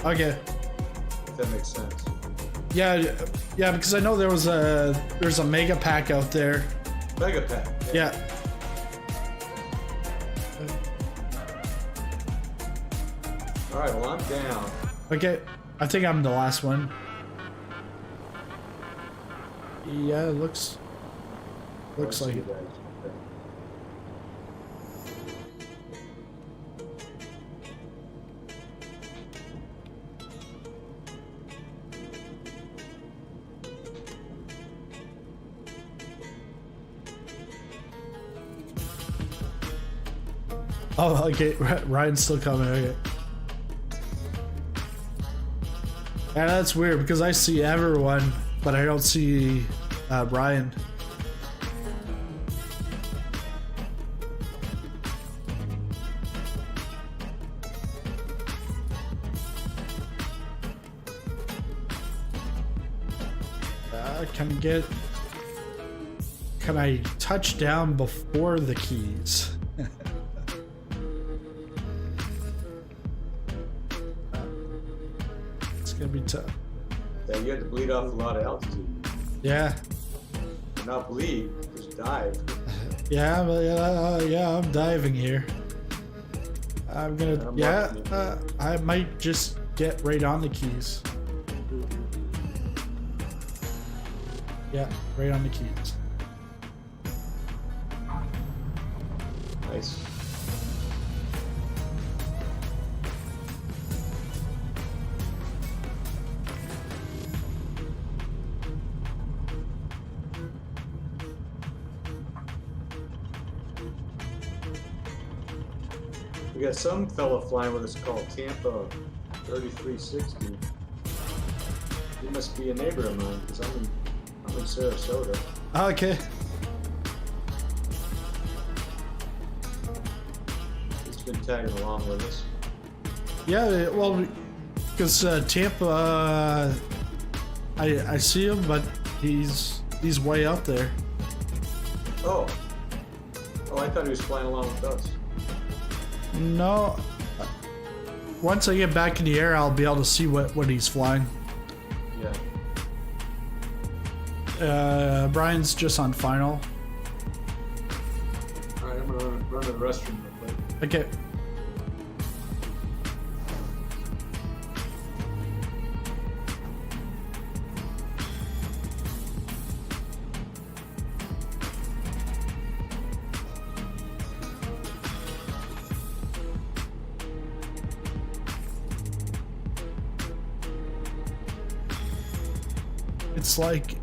Okay. If that makes sense. Yeah, because I know there's a mega pack out there. Mega pack. Yeah. All right. Well, I'm down. Okay, I think I'm the last one. Yeah, it looks like it. Oh, okay. Ryan's still coming. Okay. Yeah, that's weird because I see everyone, but I don't see Ryan. Can can I touch down before the keys? It's gonna be tough. Yeah, you had to bleed off a lot of altitude. Yeah. Not bleed, just dive. Yeah, but yeah, I'm diving here. I'm gonna, I might just get right on the keys. Yeah, right on the keys. Nice. We got some fella flying with us called Tampa 3360. He must be a neighbor of mine because I'm in Sarasota. Okay. He's been tagging along with us. Yeah, well, because Tampa, I see him, but he's way up there. Oh, I thought he was flying along with us. No. Once I get back in the air, I'll be able to see what he's flying. Yeah. Brian's just on final. Alright, I'm gonna run to the restroom real quick. Okay. It's like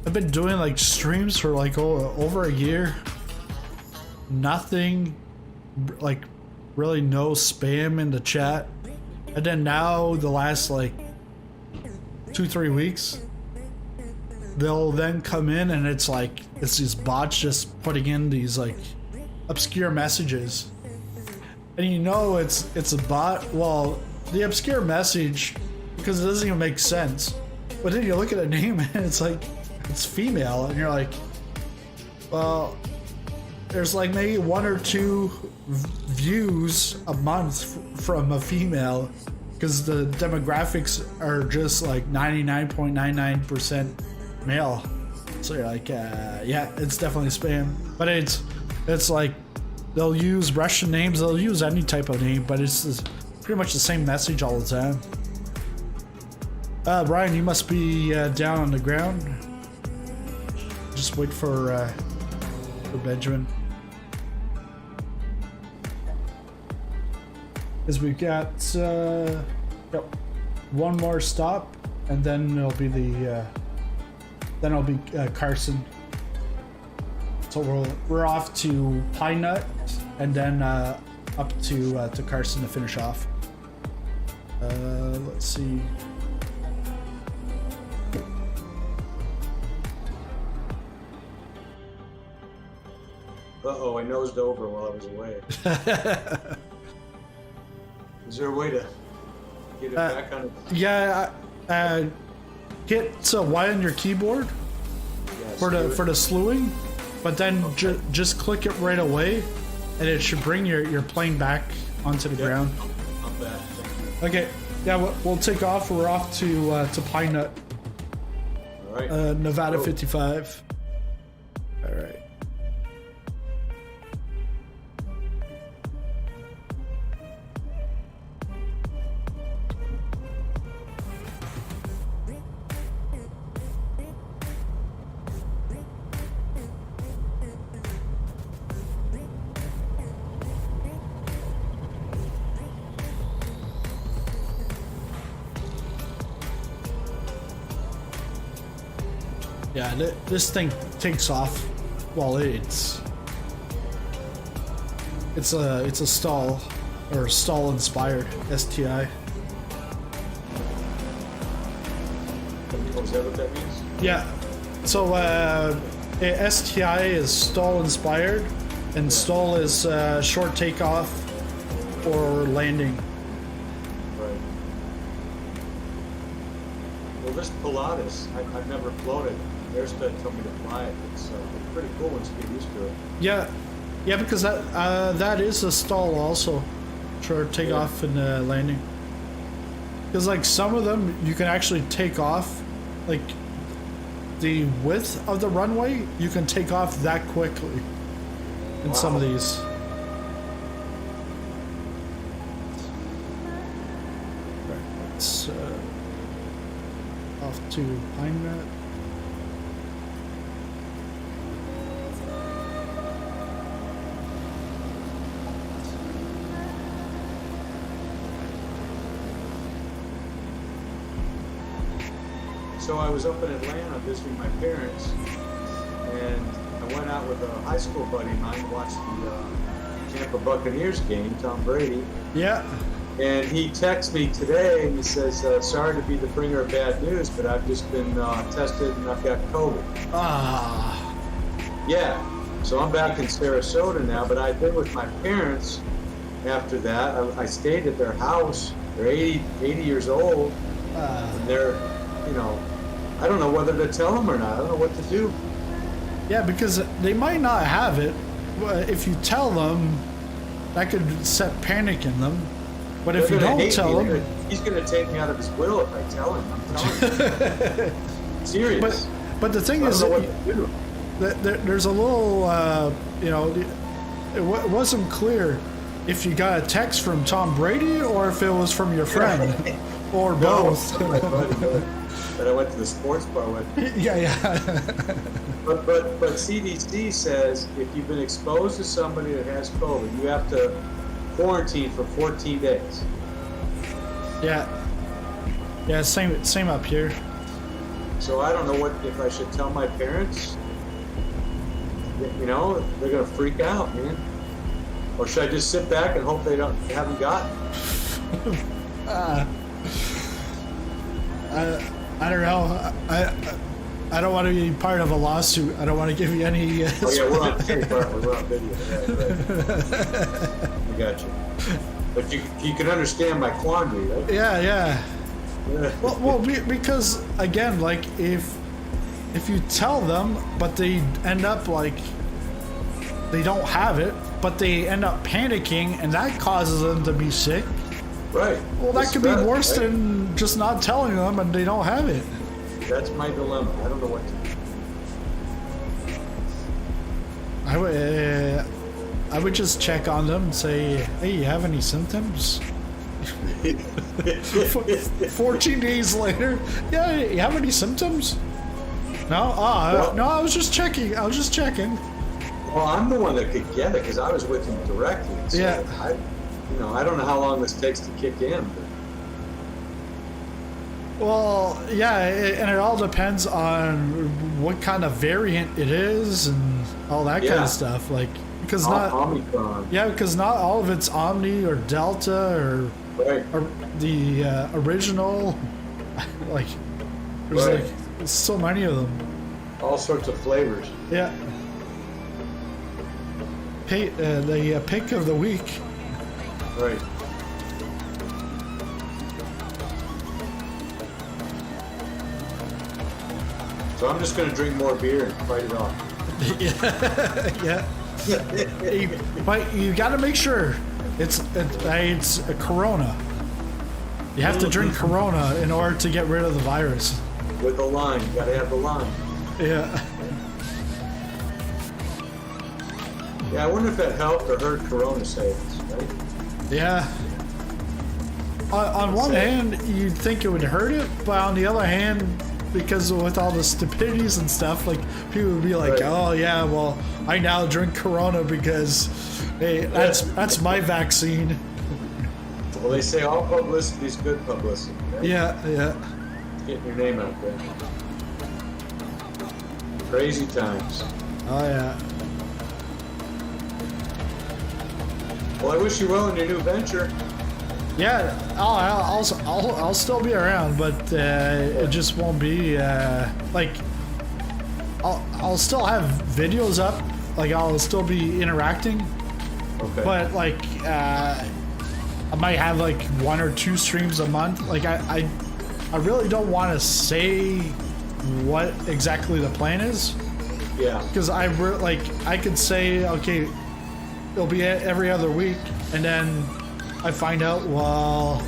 I've been doing like streams for like over a year. Nothing, like really no spam in the chat, and then now the last like 2-3 weeks, they'll then come in and it's these bots just putting in these like obscure messages, and you know it's a bot. Well, the obscure message, because it doesn't even make sense. But then you look at a name and it's like, it's female, and you're like, well, there's like maybe 1 or 2 views a month from a female, because the demographics are just like 99.99% male. So you're like, yeah, it's definitely spam. But it's like, they'll use Russian names, they'll use any type of name, but it's pretty much the same message all the time. Brian, you must be down on the ground. Just wait for Benjamin. Because we've got one more stop, and then it'll be Carson. So we're off to Pine Nut, and then up to Carson to finish off. Let's see. Uh-oh, I nosed over while I was away. Is there a way to get it back on it? Yeah, hit Y on your keyboard for the slewing, but then just click it right away, and it should bring your plane back onto the ground. I'm back. Thank you. Okay, yeah, we'll take off. We're off to Pine Nut. All right. Nevada 55. All right. Yeah, this thing takes off. Well, it's a STOL, or STOL inspired STi. Oh, is that what that means? Yeah. So STi is STOL inspired, and STOL is short takeoff or landing. Right. Well, this Pilatus, I've never flown it. Airsped told me to fly it. It's pretty cool once you get used to it. Yeah, yeah, because that is a STOL also for takeoff and landing. Because like some of them you can actually take off, like the width of the runway you can take off that quickly in some of these. Right, let's off to Pine Mat. So I was up in Atlanta visiting my parents, and I went out with a high school buddy of mine to watch the Tampa Buccaneers game, Tom Brady. Yeah. And he texts me today and he says, sorry to be the bringer of bad news, but I've just been tested and I've got COVID. Ah. Yeah. So I'm back in Sarasota now, but I've been with my parents after that. I stayed at their house. They're 80 years old. And they're, you know, I don't know whether to tell them or not. I don't know what to do. Yeah, because they might not have it. If you tell them, that could set panic in them. But if you don't tell him, he's going to take me out of his will if I tell him. I'm telling you. Serious. But the thing is, there's a little, you know, it wasn't clear if you got a text from Tom Brady or if it was from your friend, or both. That I went to the sports bar with. Yeah. But CDC says if you've been exposed to somebody that has COVID, you have to quarantine for 14 days. Yeah, same up here. So I don't know if I should tell my parents. You know, they're gonna freak out, man. Or should I just sit back and hope they haven't gotten it? I don't know. I don't want to be part of a lawsuit. I don't want to give you any. Oh yeah, we're on tape, aren't we? We're on video. Yeah, right. I got you. But you can understand my quandary, right? Yeah. Well, because again, like if you tell them, but they end up like they don't have it, but they end up panicking, and that causes them to be sick. Right. Well, that could be worse than just not telling them and they don't have it. That's my dilemma. I don't know what to do. I would just check on them and say, hey, you have any symptoms? 14 days later, yeah, you have any symptoms? No? No, I was just checking. Well, I'm the one that could get it because I was with him directly. So yeah. I don't know how long this takes to kick in. But... Well, yeah, and it all depends on what kind of variant it is and all that kind of stuff. Like, because Omicron. Yeah, because not all of it's Omni or Delta or the original. Like, there's like so many of them. All sorts of flavors. Yeah. The pick of the week. Right. So I'm just going to drink more beer and fight it off. Yeah. But you got to make sure it's a Corona. You have to drink Corona in order to get rid of the virus. With the lime. You got to have the lime. Yeah. Yeah, I wonder if that helped or hurt Corona sales, right? Yeah. On one hand, you'd think it would hurt it, but on the other hand, because with all the stupidities and stuff, like people would be like, "Oh yeah, well, I now drink Corona because, hey, that's my vaccine." Well, they say all publicity is good publicity. Right? Yeah. Getting your name out there. Crazy times. Oh yeah. Well, I wish you well in your new venture. Yeah, I'll still be around, but it just won't be like I'll still have videos up, like I'll still be interacting. Okay. But like I might have like 1 or 2 streams a month. Like I I really don't want to say what exactly the plan is. Yeah. Because I could say, okay, it'll be every other week, and then I find out, well,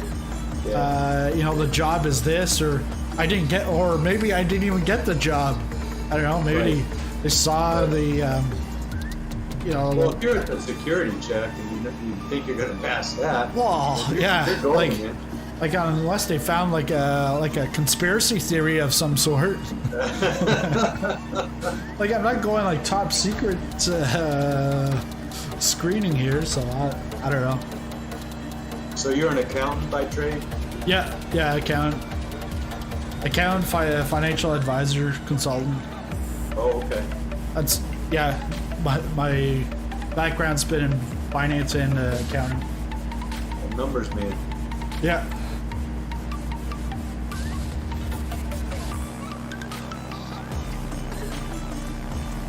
you know, the job is this, or I didn't get, or maybe I didn't even get the job. I don't know. Maybe they saw the, you know. Well, if you're at the security check and you think you're going to pass that, well, yeah, you're going, like unless they found like a conspiracy theory of some sort. Like I'm not going like top secret screening here, so I don't know. So you're an accountant by trade? Yeah, accountant, financial advisor, consultant. Oh, okay. That's my background's been in finance and accounting. A numbers man. Yeah.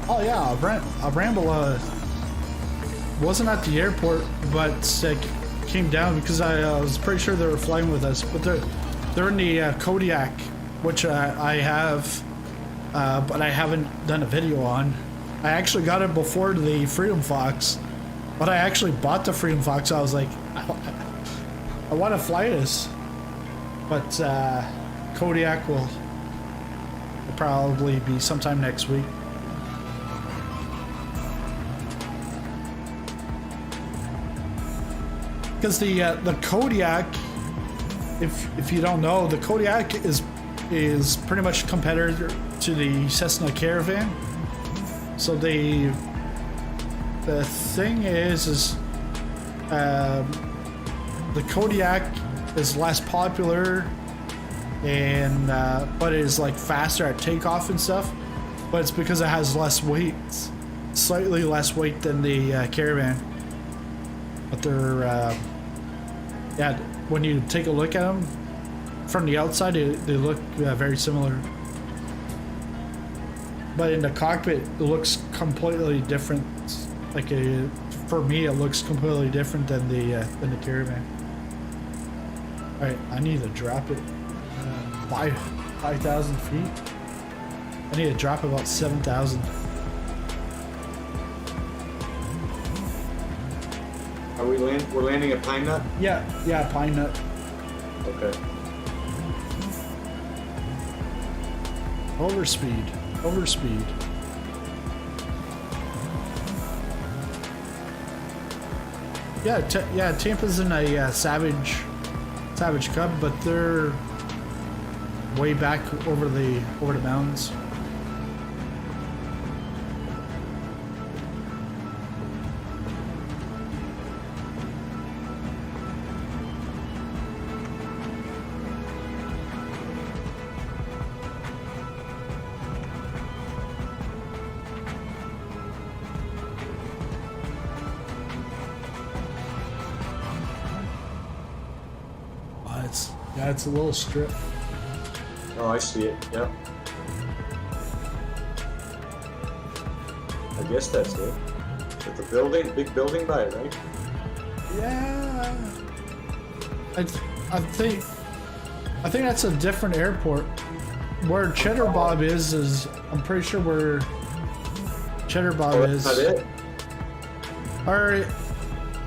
Oh yeah, a ramble wasn't at the airport, but came down because I was pretty sure they were flying with us. But they're in the Kodiak, which I have, but I haven't done a video on. I actually got it before the FreedomFox, but I actually bought the FreedomFox. I was like, I want to fly this, but Kodiak will probably be sometime next week. Because the Kodiak, if you don't know, the Kodiak is pretty much a competitor to the Cessna Caravan. So the thing is the Kodiak is less popular, and but it is like faster at takeoff and stuff. But it's because it has less weight, slightly less weight than the Caravan. But they're yeah, when you take a look at them from the outside, they look very similar. But in the cockpit, it looks completely different. Like for me, it looks completely different than the Caravan. All right, I need to drop it 5,000 feet. I need to drop about 7,000. Are we're landing at Pine Nut? Yeah, Pine Nut. Okay. Overspeed. Yeah, Tampa's in a Savage Cub, but they're way back over the mountains. It's a little strip. Oh, I see it. Yep. I guess that's it. With the building, big building by it, right? Yeah. I think that's a different airport. Where Cheddar Bob is I'm pretty sure where Cheddar Bob is. That's not it? Alright.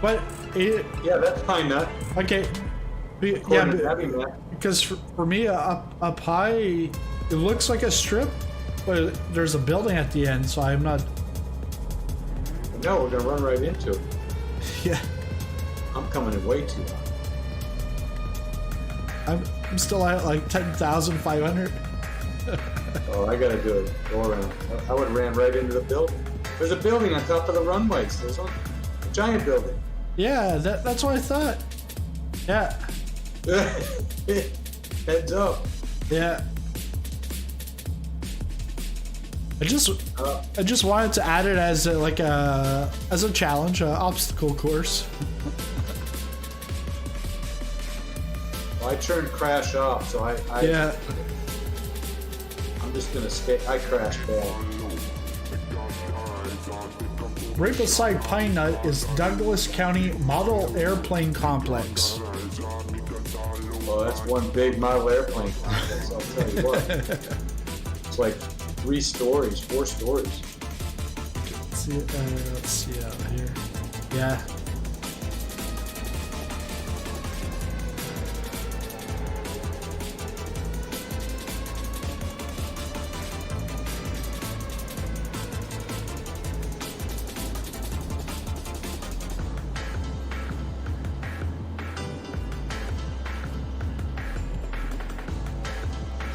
But yeah, that's Pine Nut. Okay. Because for me up high, it looks like a strip, but there's a building at the end, so I'm not. No, we're gonna run right into it. Yeah. I'm coming in way too high. I'm still at like 10,500. Oh, I gotta do it. Go around. I would have ran right into the building. There's a building on top of the runways. There's a giant building. Yeah, that's what I thought. Yeah. Heads up. Yeah. I just wanted to add it as a challenge, obstacle course. Well, I turned crash off, so I yeah. I'm just gonna stay. I crashed back. Right beside Pine Nut is Douglas County Model Airplane Complex. Oh, that's one big model airplane complex, I'll tell you what. It's like 3 stories, 4 stories. Let's see out here. Yeah.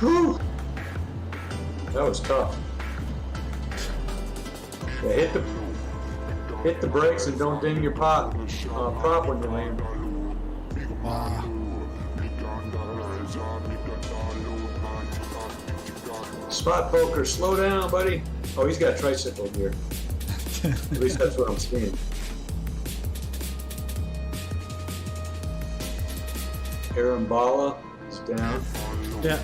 Whew. That was tough. Yeah, hit the brakes and don't ding your prop when you land. Wow. Spot poker, slow down, buddy. Oh, he's got a tricycle here. At least that's what I'm seeing. Arambala is down. Yeah.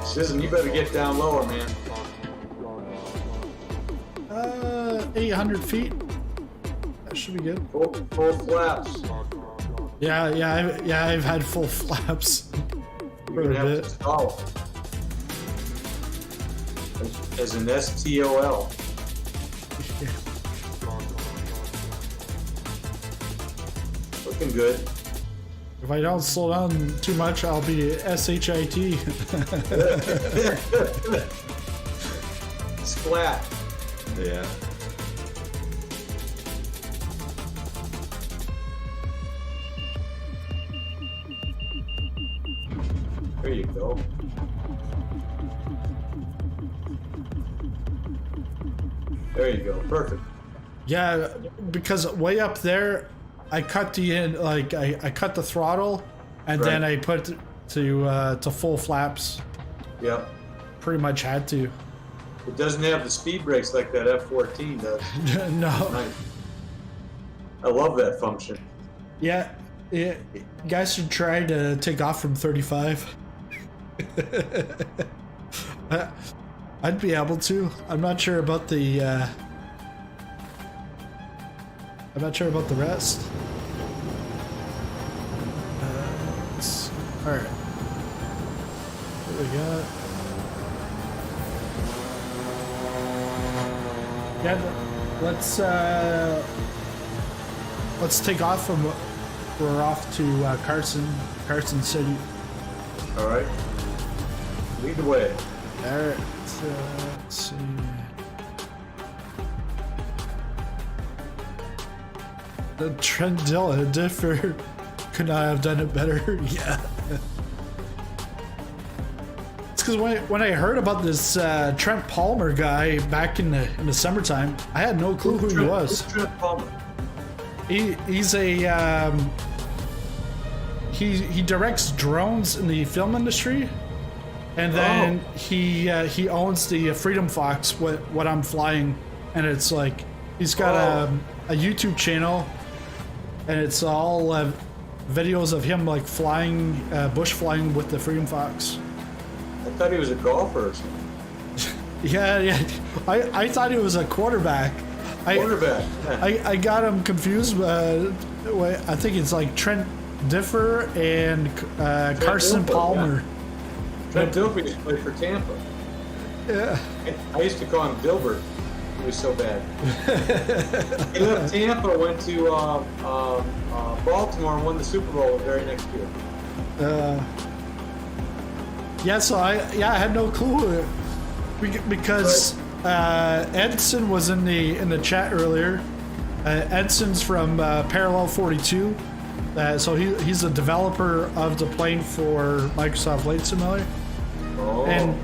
Sizzling, you better get down lower, man. 800 feet. That should be good. Full flaps. Yeah, I've had full flaps for You're a gonna have bit. to stall. As an STOL. Looking good. If I don't slow down too much, I'll be SHIT. Splat. Yeah. There you go. There you go. Perfect. Yeah, because way up there, I cut the end, like I cut the throttle, and Right. then I put to full flaps. Yep. Pretty much had to. It doesn't have the speed brakes like that F14 does. No. Nice. I love that function. Yeah, you guys should try to take off from 35. I'd be able to. I'm not sure about the. I'm not sure about the rest. All right. What do we got? Yeah, let's take off from. We're off to Carson City. All right. Lead the way. All right. Let's see. The Trent differ could not have done it better. Yeah. It's because when I heard about this Trent Palmer guy back in the summertime, I had no clue who he was. Who's Trent Palmer? He's a he directs drones in the film industry, and then he owns the FreedomFox what I'm flying, and it's like he's got a YouTube channel, and it's all videos of him like flying bush flying with the FreedomFox. I thought he was a golfer or something. Yeah. I thought he was a quarterback. Quarterback. I got him confused. I think it's like Trent Differ and Carson Dilfer, Palmer. Yeah. Trent Dilfer used to play for Tampa. Yeah. I used to call him Dilbert. He was so bad. He left Tampa, went to Baltimore, and won the Super Bowl the very next year. Yeah, so I had no clue because Edson was in the chat earlier. Edson's from Parallel 42, so he's a developer of the plane for Microsoft Flight Simulator, and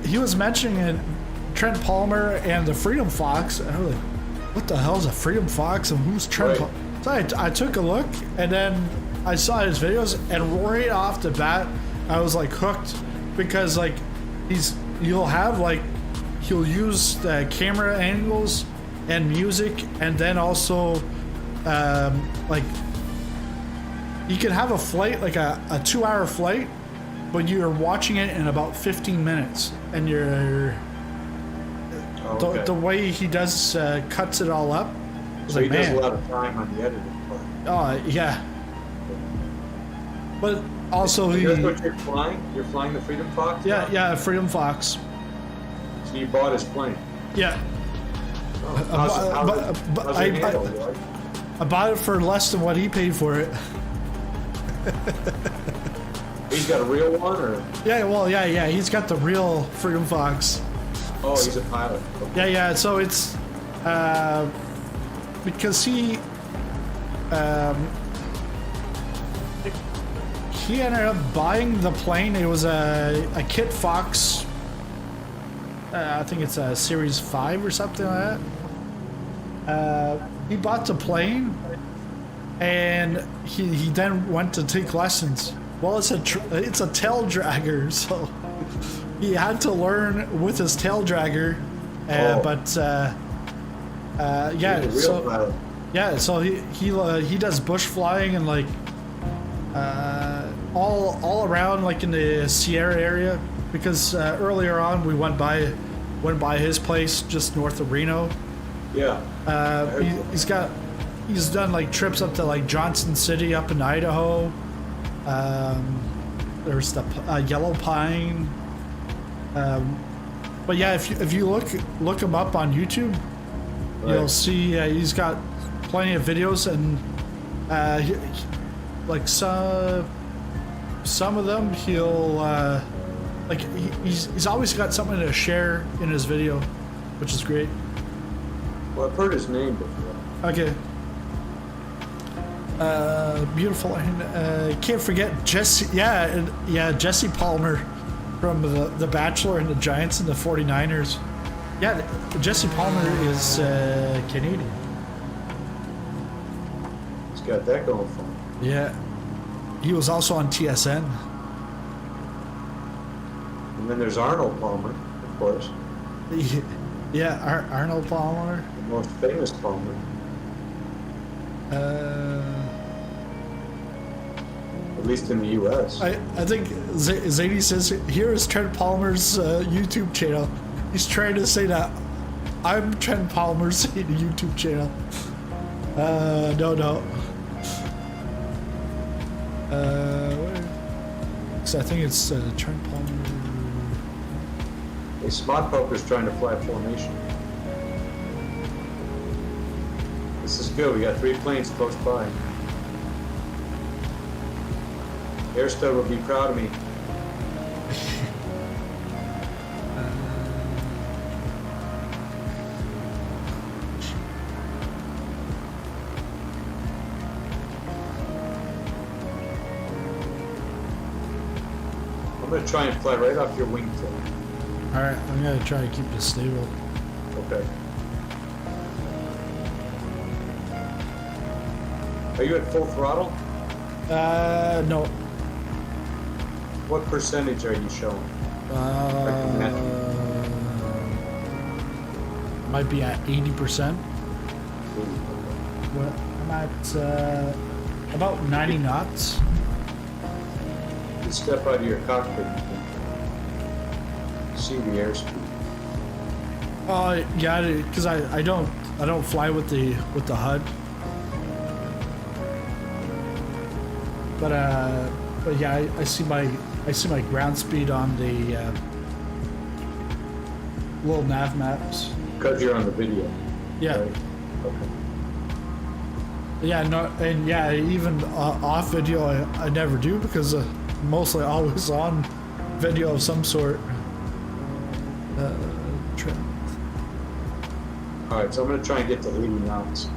he was mentioning it, Trent Palmer and the FreedomFox, and I was like, what the hell is a FreedomFox and who's Trent Palmer? So I took a look, and then I saw his videos, and right off the bat I was like hooked, because like he'll use the camera angles and music, and then also like you can have a flight, like a 2-hour flight, but you're watching it in about 15 minutes, and you're Okay. The way he does cuts it all up. So he does a lot of time on the editing part. Oh yeah. But also That's what you're flying? You're flying the FreedomFox? Yeah, FreedomFox. So you bought his plane? Yeah. Oh, how's it handled? I bought it for less than what he paid for it. He's got a real one, or? Yeah. He's got the real FreedomFox. Oh, he's a pilot. Okay. Yeah. So it's because he ended up buying the plane. It was a Kitfox. I think it's a Series 5 or something like that. He bought the plane, and he then went to take lessons. Well, it's a tail dragger, so he had to learn with his tail dragger. So he does bush flying and like all around, like in the Sierra area, because earlier on we went by his place just north of Reno. Yeah. He's done like trips up to like Johnson City up in Idaho. There's the Yellow Pine. But yeah, if you look him up on YouTube, right, you'll see he's got plenty of videos, and like some of them he'll like he's always got something to share in his video, which is great. Well, I've heard his name before. Okay. Beautiful. And can't forget Jesse. Jesse Palmer from the Bachelor and the Giants and the 49ers. Yeah, Jesse Palmer is Canadian. He's got that going for him. Yeah. He was also on TSN. And then there's Arnold Palmer, of course. Yeah, Arnold Palmer. The most famous Palmer. At least in the U.S. I think Zadie says, here is Trent Palmer's YouTube channel. He's trying to say that I'm Trent Palmer's YouTube channel. No. So I think it's Trent Palmer. A Smart Poker's trying to fly formation. This is good. We got 3 planes close by. Airstud would be proud of me. I'm going to try and fly right off your wingtip. Alright, I'm going to try to keep this stable. Okay. Are you at full throttle? No. What percentage are you showing? Might be at 80%. Well, I'm at about 90 knots. You step out of your cockpit, you can see the airspeed. Yeah, because I don't fly with the HUD. But yeah, I see my ground speed on the little nav maps. Because you're on the video. Yeah. Right? Okay. Yeah, no, and yeah, even off video I never do, because mostly always on video of some sort. Alright, so I'm going to try and get to 80 knots.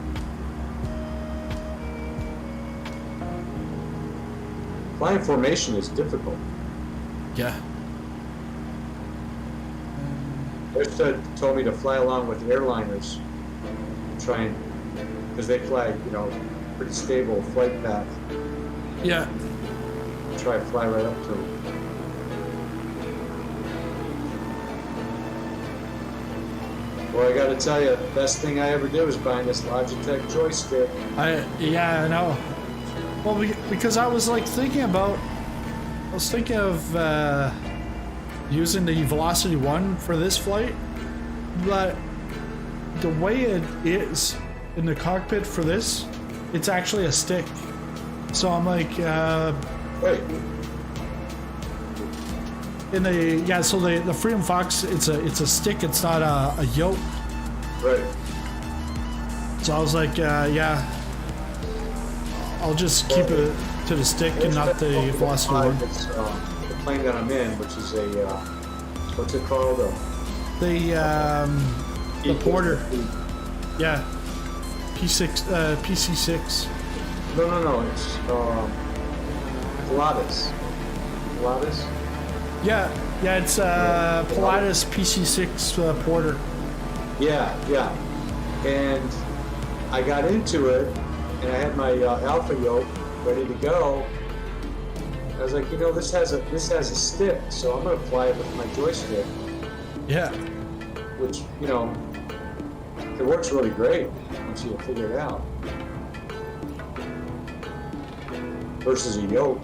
Flying formation is difficult. Yeah. Airstud told me to fly along with airliners and try and, because they fly, pretty stable flight path. Yeah. Try to fly right up to them. Well, I gotta tell you, best thing I ever did was buying this Logitech joystick. I know. Well, because I was like thinking of using the Velocity 1 for this flight, but the way it is in the cockpit for this, it's actually a stick. So I'm like, Wait. so the FreedomFox, it's a stick, it's not a yoke. Right. So I was like, yeah, I'll just keep it to the stick and not the velocity one. It's the plane that I'm in, which is a what's it called? The Porter. Yeah. PC6. No. It's Pilatus. Pilatus. Yeah, it's Pilatus PC6 Porter. Yeah. And I got into it, and I had my Alpha Yoke ready to go. I was like, this has a stick, so I'm gonna fly it with my joystick. Yeah. Which, it works really great once you figure it out. Versus a yoke.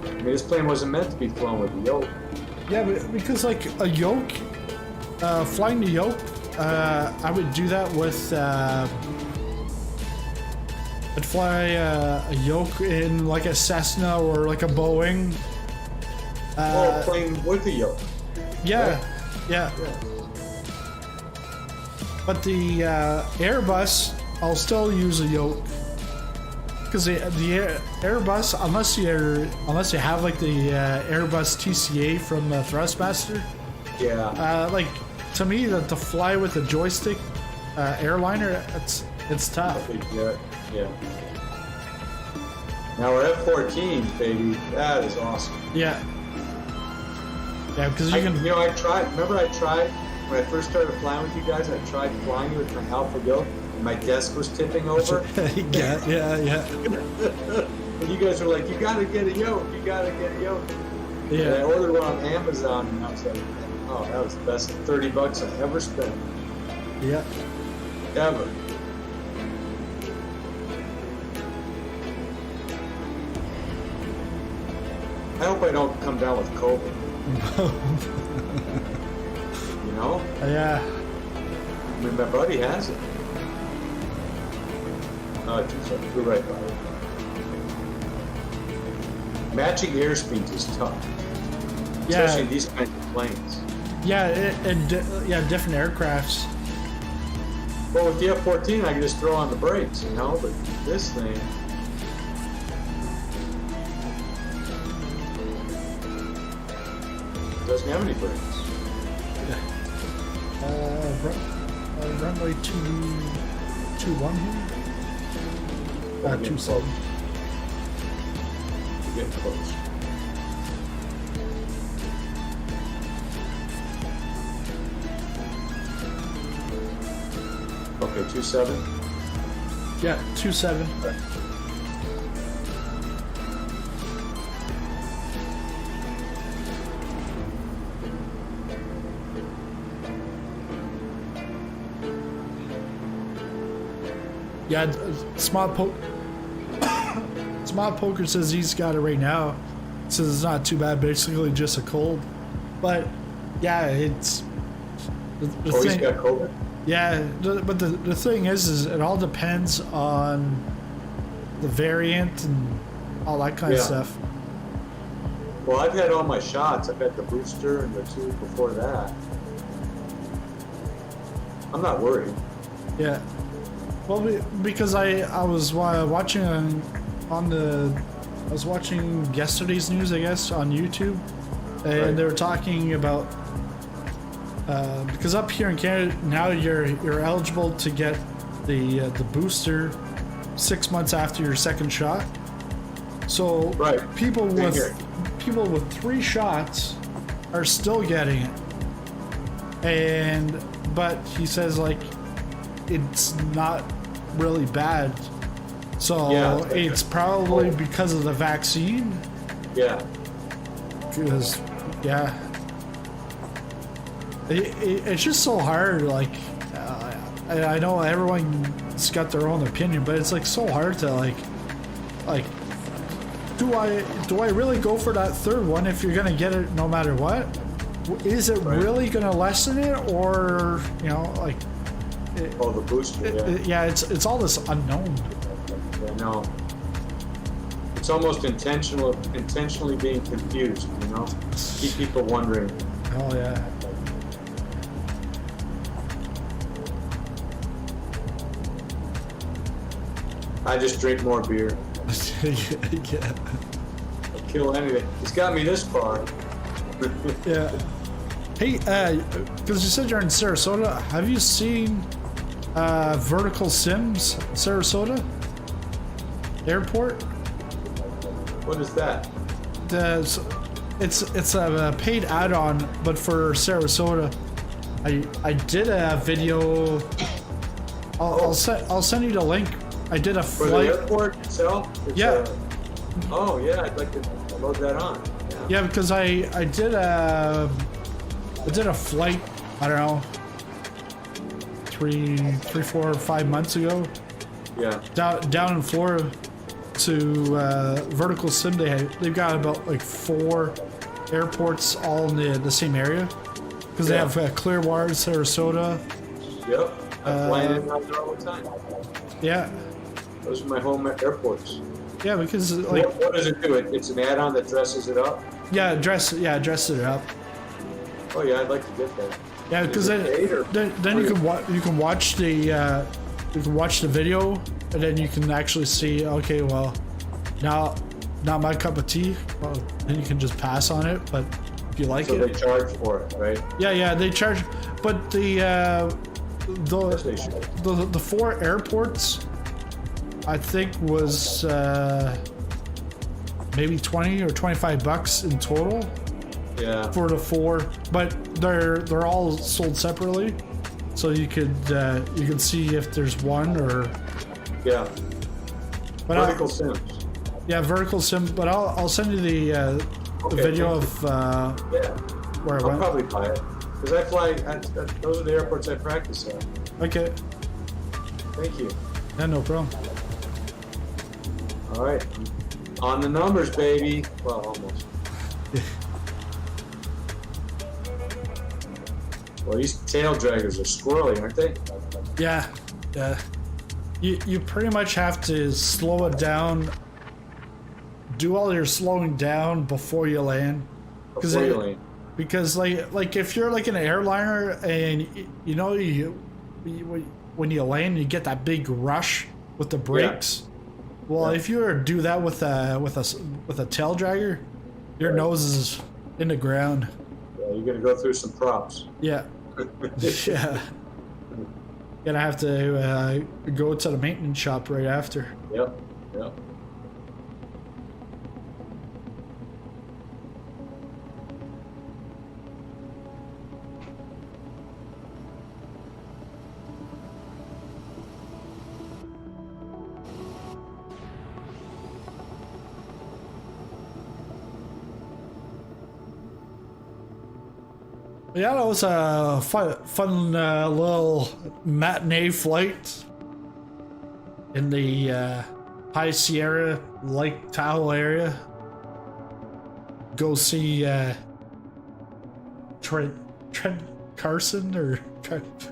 I mean, this plane wasn't meant to be flown with a yoke. Yeah, but because like a yoke, flying the yoke, I would do that with. I'd fly a yoke in like a Cessna or like a Boeing. Plane with a yoke. Yeah, right? yeah. But the Airbus, I'll still use a yoke. Because the Airbus, unless you have like the Airbus TCA from Thrustmaster, like to me to fly with a joystick airliner, it's tough. Yeah. Now we're F-14, baby. That is awesome. Yeah. Yeah, because you can. I tried. Remember, I tried when I first started flying with you guys. I tried flying with my Alpha Yoke. My desk was tipping over. yeah. And you guys were like, you gotta get a yoke. Yeah. And I ordered one on Amazon, and I was like, oh, that was the best $30 I ever spent. Yeah. Ever. I hope I don't come down with COVID. Yeah. I mean, my buddy has it. You're right, buddy. Matching airspeeds is tough. Yeah. Especially in these kinds of planes. Yeah, different aircrafts. Well, with the F-14, I can just throw on the brakes, but this thing... doesn't have any brakes. Runway 21 here? 27. You're getting close. Okay, 27. Yeah, 27. Right. Yeah, Smart Poker says he's got it right now. Says it's not too bad, basically just a cold. But yeah, it's the He's thing. got COVID? Yeah, but the thing is it all depends on the variant and all that kind of stuff. Well, I've had all my shots. I've had the booster and the two before that. I'm not worried. Yeah. Well, because I was watching I was watching yesterday's news, I guess, on YouTube, and they were talking about because up here in Canada now you're eligible to get the booster 6 months after your second shot. So people with 3 shots are still getting it, but he says like it's not really bad. So it's probably because of the vaccine. Yeah. Because it's just so hard. Like I know everyone's got their own opinion, but it's like so hard to like do I really go for that third one if you're gonna get it no matter what? is it really going to lessen it, or you know, like? The booster. Yeah, it's all this unknown. Yeah, no. It's almost intentionally being confused. You know, keep people wondering. Oh yeah. I just drink more beer. Yeah. I'll kill anything. It's got me this far. Yeah. Hey, because you said you're in Sarasota, have you seen Vertical Sims Sarasota Airport? What is that? It's a paid add-on, but for Sarasota. I did a video. I'll send you the link. I did a flight. For the airport itself? Yeah. Oh yeah, I'd like to load that on. Yeah, because I did a flight. I don't know, 3, 4, 5 months ago. Yeah. Down in Florida to Vertical Sim. They've got about like 4 airports all in the same area, because they have Clearwater, Sarasota. Yep. I fly in and out there all the time. Yeah. Those are my home airports. Yeah, because like. What does it do? It's an add-on that dresses it up. Yeah, dress it up. Oh yeah, I'd like to get that. Yeah, because then you can watch the video, and then you can actually see. Okay, well, now not my cup of tea. Well, then you can just pass on it. But if you like it, so they charge for it, right? Yeah, they charge. But the 4 airports, I think, was maybe $20 or $25 in total. Yeah. For the 4, but they're all sold separately, so you can see if there's one or. Yeah. But Vertical Sims. Yeah, Vertical Sim. But I'll send you the video of where I went. I'll probably buy it because I fly. Those are the airports I practice at. Okay. Thank you. Yeah, no problem. All right. On the numbers, baby. Well, almost. Well, these tail draggers are squirrely, aren't they? Yeah. You pretty much have to slow it down. Do all your slowing down before you land. Because like if you're like an airliner and you know when you land you get that big rush with the brakes. Yeah. Well, if you were to do that with a tail dragger, your nose is in the ground. Yeah, you're gonna go through some props. Yeah. Yeah. Gonna have to go to the maintenance shop right after. Yep. Yeah, that was a fun little matinee flight in the High Sierra Lake Tahoe area. Go see Trent Carson or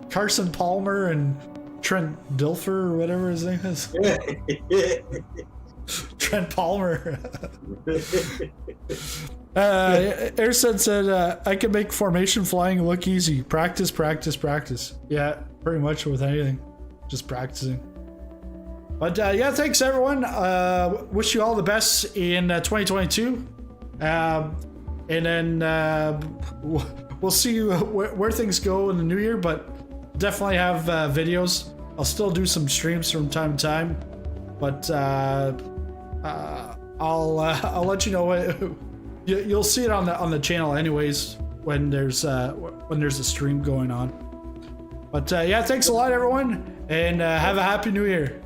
Carson Palmer and Trent Dilfer or whatever his name is. Trent Palmer. Airsen said, I can make formation flying look easy. Practice. Yeah, pretty much with anything. Just practicing. But yeah, thanks everyone. Wish you all the best in 2022. And then we'll see where things go in the new year, but definitely have videos. I'll still do some streams from time to time, but I'll let you know what you'll see it on the channel anyways when there's a stream going on. But yeah, thanks a lot everyone, and have a happy new year.